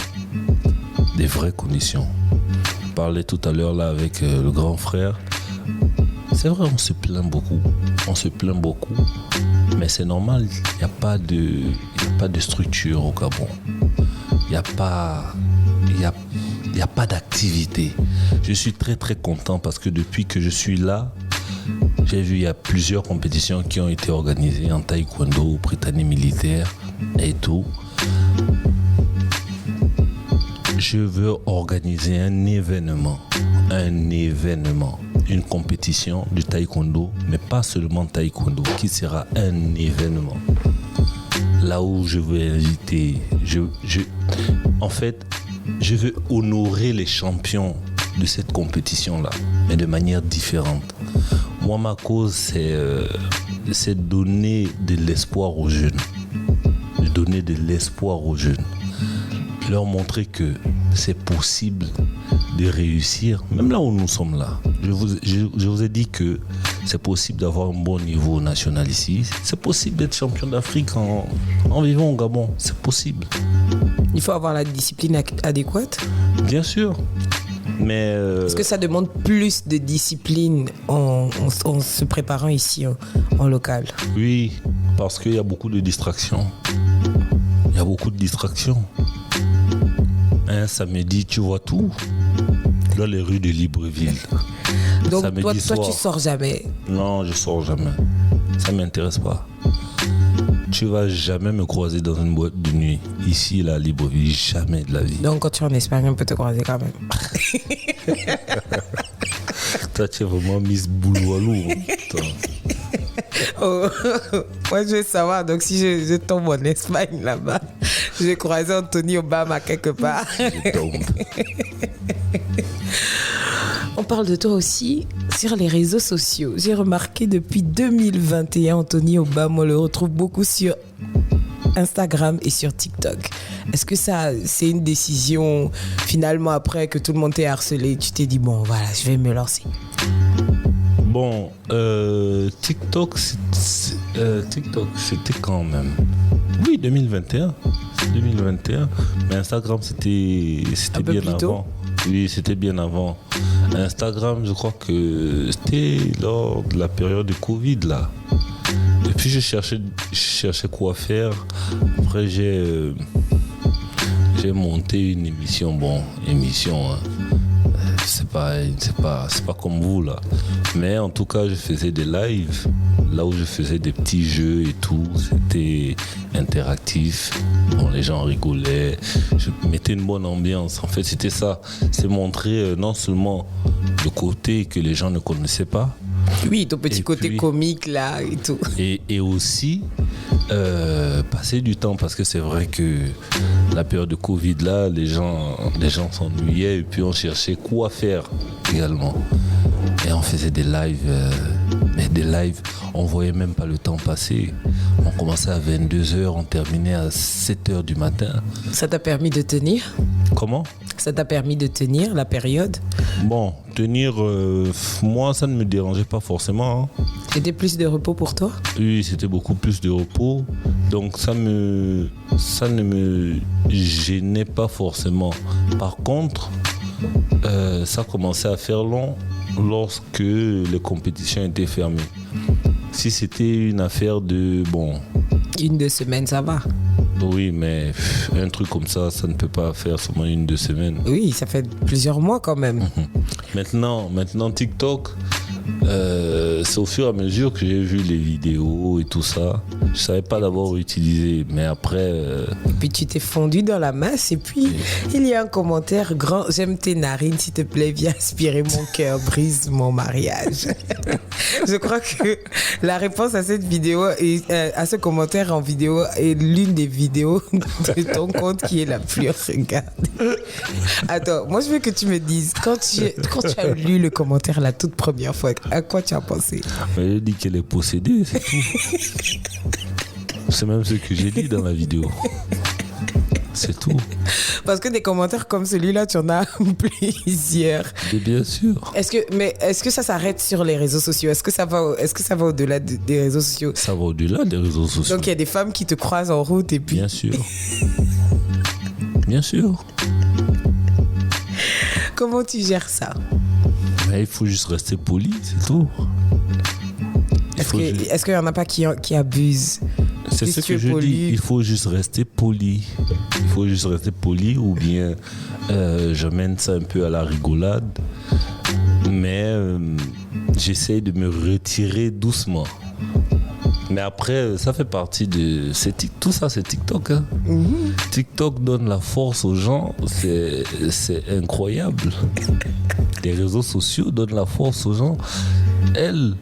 Des vraies conditions. Je parlais tout à l'heure là avec le grand frère. C'est vrai, on se plaint beaucoup. Mais c'est normal, il n'y a pas de structure au Gabon. Il n'y a pas d'activité. Je suis très très content parce que depuis que je suis là, j'ai vu il y a plusieurs compétitions qui ont été organisées en taekwondo, Britannique militaire et tout. Je veux organiser un événement, une compétition du taekwondo, mais pas seulement taekwondo, qui sera un événement. Là où je veux inviter, en fait, je veux honorer les champions de cette compétition-là, mais de manière différente. Moi, ma cause, c'est donner de l'espoir aux jeunes. Leur montrer que c'est possible de réussir, même là où nous sommes là. Je vous ai dit que c'est possible d'avoir un bon niveau national ici. C'est possible d'être champion d'Afrique en vivant au Gabon. C'est possible. Il faut avoir la discipline adéquate. Bien sûr. Mais est-ce que ça demande plus de discipline en se préparant ici en local? Oui, parce qu'il y a beaucoup de distractions. Un samedi, tu vois tout. Dans les rues de Libreville. Donc samedi toi soir, tu sors jamais? Non, je sors jamais. Ça ne m'intéresse pas. Tu vas jamais me croiser dans une boîte de nuit. Ici, là, à Libreville, jamais de la vie. Donc quand tu es en Espagne, on peut te croiser quand même. Toi, tu es vraiment Miss Bouloualou. Oh, moi, je veux savoir. Donc si je tombe en Espagne là-bas, je vais croiser Anthony Obama quelque part. Je tombe. On parle de toi aussi sur les réseaux sociaux. J'ai remarqué depuis 2021, Anthony Obama, on le retrouve beaucoup sur Instagram et sur TikTok. Est-ce que ça, c'est une décision, finalement, après que tout le monde t'ait harcelé, tu t'es dit, bon, voilà, je vais me lancer? Bon, TikTok, c'était quand même... Oui, 2021. Mais Instagram, c'était bien avant. Oui, c'était bien avant. Instagram, je crois que c'était lors de la période de Covid, là. Et puis, je cherchais quoi faire. Après, j'ai monté une émission. Bon, émission, hein. C'est pas comme vous, là. Mais en tout cas, je faisais des lives. Là où je faisais des petits jeux et tout, c'était interactif. Bon, les gens rigolaient. Je mettais une bonne ambiance. En fait, c'était ça. C'est montrer non seulement le côté que les gens ne connaissaient pas. Oui, ton petit côté comique là et tout. Et aussi passer du temps, parce que c'est vrai que la période de Covid là, les gens s'ennuyaient et puis on cherchait quoi faire également. Et on faisait des lives, mais des lives, on voyait même pas le temps passer. On commençait à 22h, on terminait à 7h du matin. Ça t'a permis de tenir? Comment? Ça t'a permis de tenir la période? Bon, tenir, moi ça ne me dérangeait pas forcément. Hein. C'était plus de repos pour toi? Oui, c'était beaucoup plus de repos. Donc ça ne me gênait pas forcément. Par contre, ça commençait à faire long lorsque les compétitions étaient fermées. Si c'était une affaire de... Bon... 1-2 semaines, ça va. Oui, mais un truc comme ça, ça ne peut pas faire seulement 1-2 semaines. Oui, ça fait plusieurs mois quand même. Maintenant TikTok, c'est au fur et à mesure que j'ai vu les vidéos et tout ça. Je ne savais pas d'abord utiliser, mais après... Et puis tu t'es fondu dans la masse et puis il y a un commentaire grand. J'aime tes narines, s'il te plaît, viens aspirer mon cœur, brise mon mariage. Je crois que la réponse à cette vidéo, à ce commentaire en vidéo, est l'une des vidéos de ton compte qui est la plus regardée. Attends, moi je veux que tu me dises, quand tu as lu le commentaire la toute première fois, à quoi tu as pensé? Elle dit qu'elle est possédée, c'est tout. C'est même ce que j'ai dit dans la vidéo. C'est tout. Parce que des commentaires comme celui-là, tu en as plusieurs. Mais bien sûr. Est-ce que ça s'arrête sur les réseaux sociaux? Est-ce que ça va au-delà des réseaux sociaux? Ça va au-delà des réseaux sociaux. Donc il y a des femmes qui te croisent en route et puis... Bien sûr. Bien sûr. Comment tu gères ça? Mais il faut juste rester poli, c'est tout. Est-ce qu'il y en a pas qui abusent? C'est ce que je dis. Il faut juste rester poli. Il faut juste rester poli ou bien je mène ça un peu à la rigolade. Mais j'essaie de me retirer doucement. Mais après, ça fait partie de... Tout ça, c'est TikTok. Hein. Mm-hmm. TikTok donne la force aux gens. C'est incroyable. Les réseaux sociaux donnent la force aux gens. Elle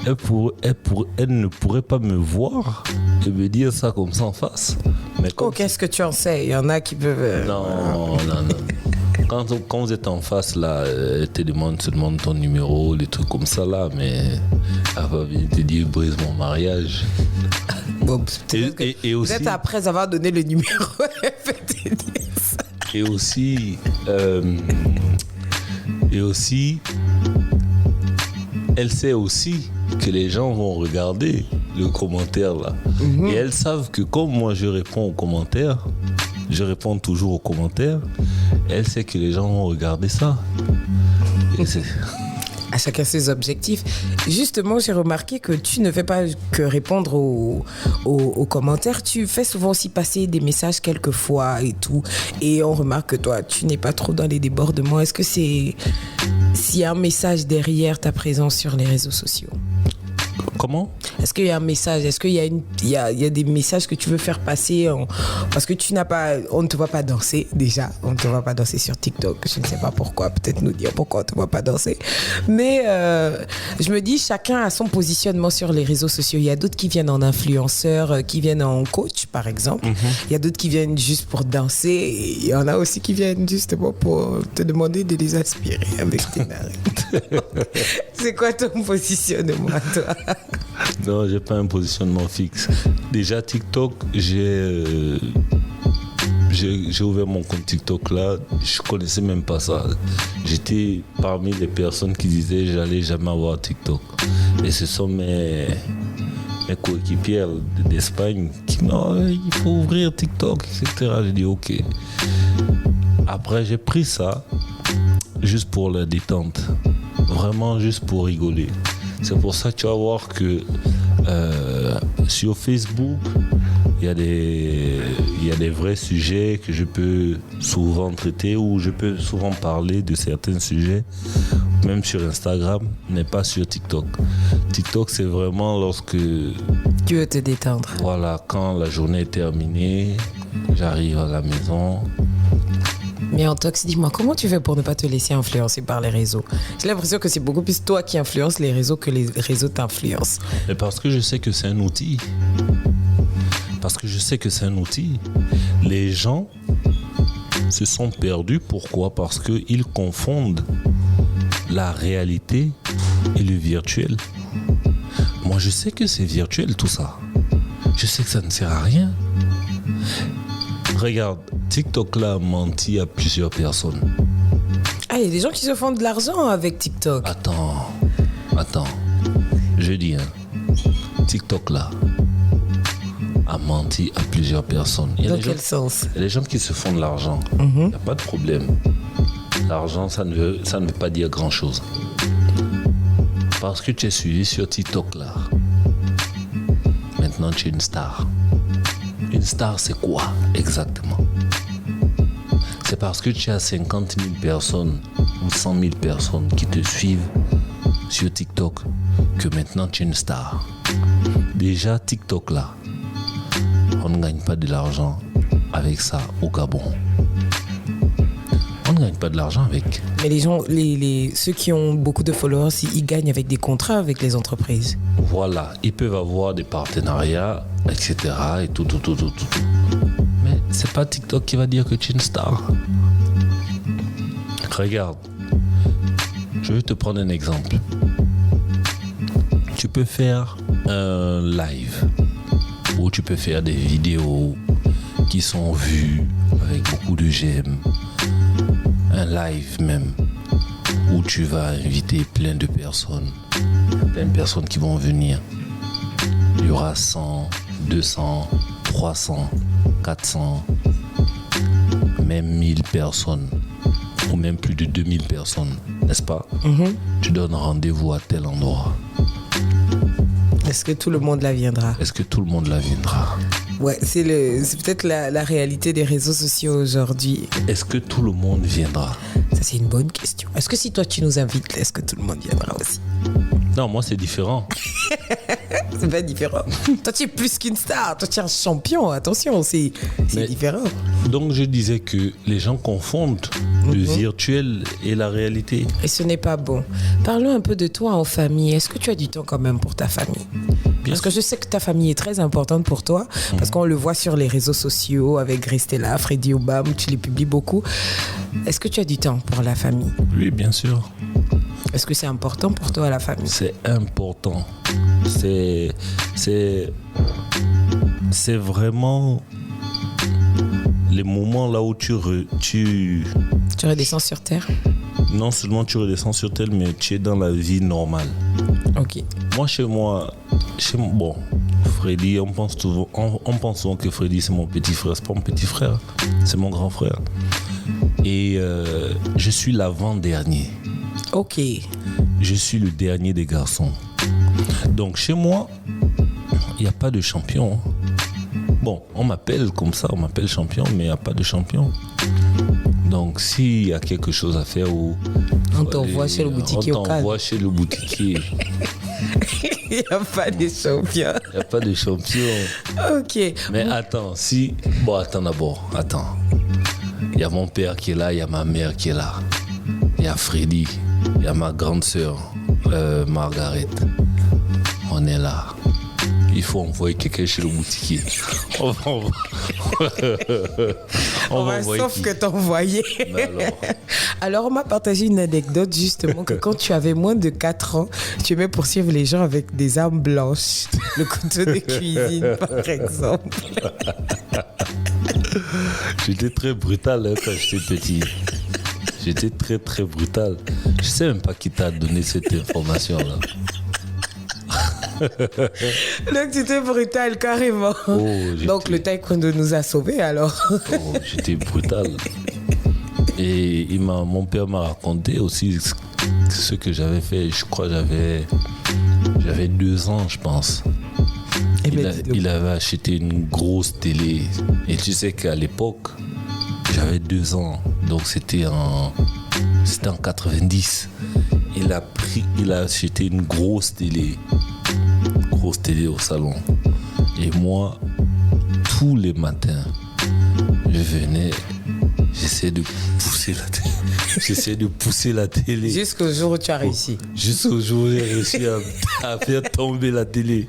ne pourrait pas me voir et me dire ça comme ça en face. Mais qu'est-ce que tu en sais? Il y en a qui peuvent... Non. Quand vous êtes en face, là, elle te demande ton numéro, des trucs comme ça, là, mais elle va venir te dire brise mon mariage. Bon, et aussi, peut-être après avoir donné le numéro, elle peut te dire ça. Et aussi, elle sait aussi que les gens vont regarder le commentaire, là. Mm-hmm. Et elles savent que comme moi, je réponds aux commentaires, je réponds toujours aux commentaires, elle sait que les gens vont regarder ça. Et à chacun ses objectifs. Justement, j'ai remarqué que tu ne fais pas que répondre aux commentaires. Tu fais souvent aussi passer des messages quelquefois et tout. Et on remarque que toi, tu n'es pas trop dans les débordements. Est-ce que s'il y a un message derrière ta présence sur les réseaux sociaux? Comment? Est-ce qu'il y a un message? Est-ce qu'il y a des messages que tu veux faire passer parce que on ne te voit pas danser déjà. On ne te voit pas danser sur TikTok. Je ne sais pas pourquoi. Peut-être nous dire pourquoi on ne te voit pas danser. Mais je me dis, chacun a son positionnement sur les réseaux sociaux. Il y a d'autres qui viennent en influenceur, qui viennent en coach, par exemple. Mm-hmm. Il y a d'autres qui viennent juste pour danser. Et il y en a aussi qui viennent justement pour te demander de les aspirer avec tes narines. C'est quoi ton positionnement, toi? Non, j'ai pas un positionnement fixe. Déjà TikTok, j'ai ouvert mon compte TikTok là, je connaissais même pas ça. J'étais parmi les personnes qui disaient j'allais jamais avoir TikTok. Et ce sont mes coéquipières d'Espagne qui non, il faut ouvrir TikTok, etc. J'ai dit ok. Après j'ai pris ça juste pour la détente, vraiment juste pour rigoler. C'est pour ça que tu vas voir que sur Facebook, il y a des vrais sujets que je peux souvent traiter ou je peux souvent parler de certains sujets, même sur Instagram, mais pas sur TikTok. TikTok, c'est vraiment lorsque... Tu veux te détendre. Voilà, quand la journée est terminée, j'arrive à la maison... Mais Antox, dis-moi, comment tu fais pour ne pas te laisser influencer par les réseaux? J'ai l'impression que c'est beaucoup plus toi qui influences les réseaux que les réseaux t'influencent. Mais parce que je sais que c'est un outil. Les gens se sont perdus. Pourquoi? Parce qu'ils confondent la réalité et le virtuel. Moi, je sais que c'est virtuel tout ça. Je sais que ça ne sert à rien. Regarde, TikTok là a menti à plusieurs personnes. Ah, il y a des gens qui se font de l'argent avec TikTok. Attends. Je dis, TikTok là a menti à plusieurs personnes. Dans quel sens? Il y a des gens qui se font de l'argent. Il n'y a pas de problème. L'argent, ça ne veut pas dire grand chose. Parce que tu es suivi sur TikTok là. Maintenant, tu es une star. Une star, c'est quoi exactement? C'est parce que tu as 50 000 personnes ou 100 000 personnes qui te suivent sur TikTok que maintenant tu es une star. Déjà, TikTok là, on ne gagne pas de l'argent avec ça au Gabon. On ne gagne pas de l'argent avec. Mais les gens, ceux qui ont beaucoup de followers, ils gagnent avec des contrats avec les entreprises. Voilà, ils peuvent avoir des partenariats, etc. et tout. Mais c'est pas TikTok qui va dire que tu es une star. Regarde, je vais te prendre un exemple. Tu peux faire un live où tu peux faire des vidéos qui sont vues avec beaucoup de j'aime. Un live même où tu vas inviter plein de personnes qui vont venir. Il y aura 100, 200, 300, 400. même 1000 personnes, ou même plus de 2000 personnes, n'est-ce pas? Tu donnes rendez-vous à tel endroit. Est-ce que tout le monde la viendra? Est-ce que tout le monde la viendra? Ouais, c'est peut-être la réalité des réseaux sociaux aujourd'hui. Est-ce que tout le monde viendra? Ça, c'est une bonne question. Est-ce que si toi, tu nous invites, est-ce que tout le monde viendra aussi? Non, moi, c'est différent. C'est pas différent. Toi, tu es plus qu'une star. Toi, tu es un champion. Attention, c'est différent. Donc, je disais que les gens confondent le virtuel et la réalité. Et ce n'est pas bon. Parlons un peu de toi en famille. Est-ce que tu as du temps quand même pour ta famille? Parce que je sais que ta famille est très importante pour toi, parce qu'on le voit sur les réseaux sociaux avec Gristella, Freddy Obam, tu les publies beaucoup. Est-ce que tu as du temps pour la famille? Oui, bien sûr. Est-ce que c'est important pour toi, la famille? C'est important. C'est vraiment les moments là où tu redescends sur terre? Non seulement tu redescends sur terre, mais tu es dans la vie normale. Ok. Moi, bon, Freddy, on pense souvent que Freddy c'est mon petit frère. C'est pas mon petit frère, c'est mon grand frère. Et je suis l'avant-dernier. Ok. Je suis le dernier des garçons. Donc chez moi, il n'y a pas de champion. Bon, on m'appelle comme ça, on m'appelle champion, mais il n'y a pas de champion. Donc s'il y a quelque chose à faire, on t'envoie chez le boutiquier. On t'envoie chez le boutiquier. Il n'y a pas de champion. Il n'y a pas de champion. Ok. Mais attends, attends d'abord, attends. Il y a mon père qui est là, il y a ma mère qui est là. Il y a Freddy, il y a ma grande sœur, Margaret. On est là. Il faut envoyer quelqu'un chez le boutiquier. On va sauf que t'envoyais. Alors, on m'a partagé une anecdote justement que quand tu avais moins de 4 ans, tu aimais poursuivre les gens avec des armes blanches. Le couteau de cuisine, par exemple. J'étais très brutal quand j'étais petit. J'étais très très brutal. Je sais même pas qui t'a donné cette information-là. Donc tu étais brutal carrément. Donc le taekwondo nous a sauvés alors. J'étais brutal. Et mon père m'a raconté aussi ce que j'avais fait. Je crois que j'avais 2 ans, je pense. Il avait acheté une grosse télé. Et tu sais qu'à l'époque, j'avais 2 ans. Donc c'était en 90. Il a acheté une grosse télé au salon. Et moi, tous les matins, je venais, j'essayais de pousser la télé. Jusqu'au jour où tu as réussi. Jusqu'au jour où j'ai réussi à faire tomber la télé.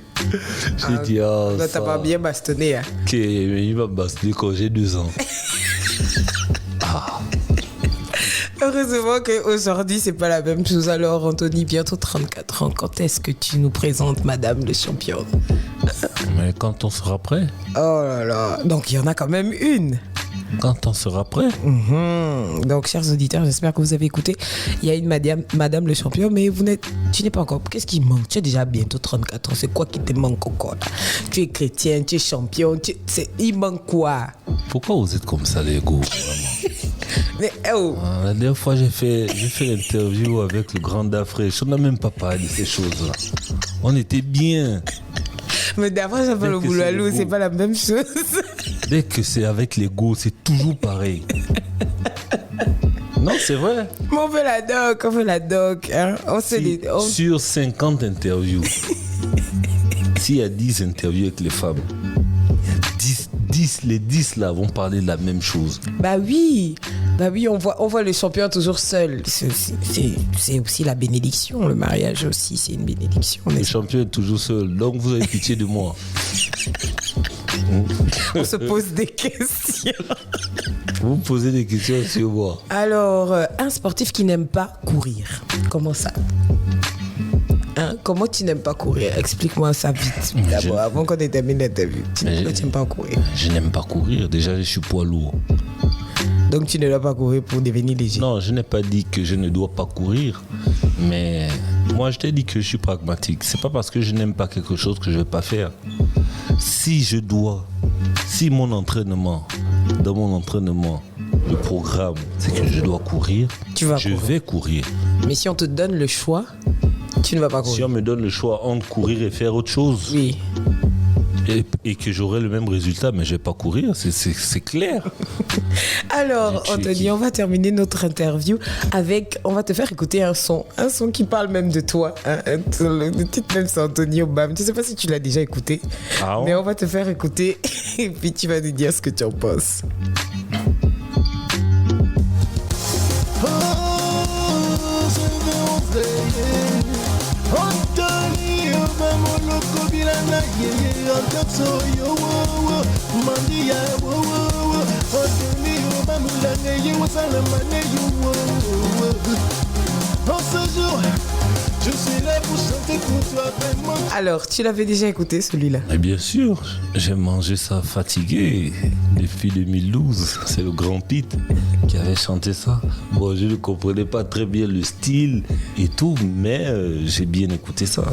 J'ai dit, t'as pas bien bastonné. Hein? Ok, mais il m'a bastonné quand j'ai 2 ans. Heureusement qu'aujourd'hui, c'est pas la même chose. Alors, Anthony, bientôt 34 ans. Quand est-ce que tu nous présentes Madame le champion? Mais quand on sera prêt. Oh là là. Donc, il y en a quand même une. Quand on sera prêt. Donc, chers auditeurs, j'espère que vous avez écouté. Il y a une Madame le champion, mais tu n'es pas encore. Qu'est-ce qui manque? Tu as déjà bientôt 34 ans. C'est quoi qui te manque encore là? Tu es chrétien, tu es champion. Il manque quoi? Pourquoi vous êtes comme ça, les gars? Mais la dernière fois, j'ai fait l'interview avec le grand Dafré. On n'a même pas parlé de ces choses-là. On était bien. Mais d'après, j'appelle le boulot à l'eau, c'est pas la même chose. Dès que c'est avec l'ego, c'est toujours pareil. Non, c'est vrai. Mais on fait la doc. Hein? Sur 50 interviews, s'il y a 10 interviews avec les femmes, les 10 là vont parler de la même chose. Bah oui, on voit le champion toujours seul. C'est aussi la bénédiction, le mariage aussi, c'est une bénédiction. Le champion est toujours seul, donc vous avez pitié de moi. On se pose des questions. Vous posez des questions sur moi. Alors, un sportif qui n'aime pas courir, comment ça? Comment tu n'aimes pas courir? Explique-moi ça vite. D'abord, avant qu'on ait terminé l'interview. Tu n'aimes pas courir? Je n'aime pas courir. Déjà, je suis poids lourd. Donc, tu ne dois pas courir pour devenir léger? Non, je n'ai pas dit que je ne dois pas courir. Mais moi, je t'ai dit que je suis pragmatique. C'est pas parce que je n'aime pas quelque chose que je ne vais pas faire. Si dans mon entraînement, le programme, c'est que je dois courir, je vais courir. Mais si on te donne le choix, tu ne vas pas courir. Si on me donne le choix entre courir et faire autre chose, oui. Et que j'aurai le même résultat, mais je ne vais pas courir, c'est clair. Alors, Anthony, on va terminer notre interview avec, on va te faire écouter un son qui parle même de toi. Hein, le titre même c'est Anthony Obam. Je ne sais pas si tu l'as déjà écouté, mais on va te faire écouter et puis tu vas nous dire ce que tu en penses. Alors, tu l'avais déjà écouté celui-là? Mais bien sûr, j'ai mangé ça fatigué depuis 2012. C'est le Grand Pete qui avait chanté ça. Bon, je ne comprenais pas très bien le style et tout, mais j'ai bien écouté ça.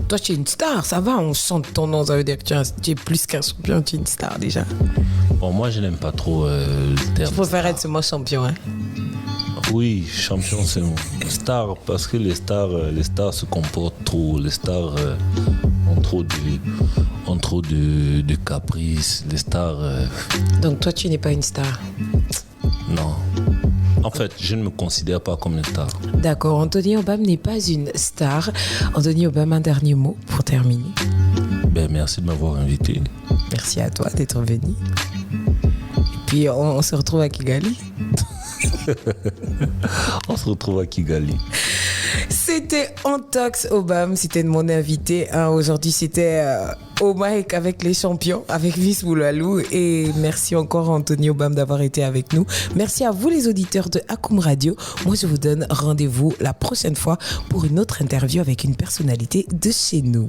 Toi, tu es une star, ça va, on chante ton nom, ça veut dire que tu es plus qu'un champion, tu es une star déjà. Bon, moi, je n'aime pas trop le terme. Tu préfères être seulement champion, hein? Oui, champion, c'est une star, parce que les stars se comportent trop. Les stars ont trop de caprices. Les stars... Donc toi, tu n'es pas une star? Non. En fait, je ne me considère pas comme une star. D'accord, Anthony Obam n'est pas une star. Anthony Obam, un dernier mot pour terminer. Merci de m'avoir invité. Merci à toi d'être venu. Et puis, on se retrouve à Kigali. On se retrouve à Kigali. C'était Antox Obam, c'était mon invité. Aujourd'hui, c'était au mic avec les champions, avec Miss Boulalou. Et merci encore Anthony Obam d'avoir été avec nous. Merci à vous les auditeurs de Akoum Radio. Moi, je vous donne rendez-vous la prochaine fois pour une autre interview avec une personnalité de chez nous.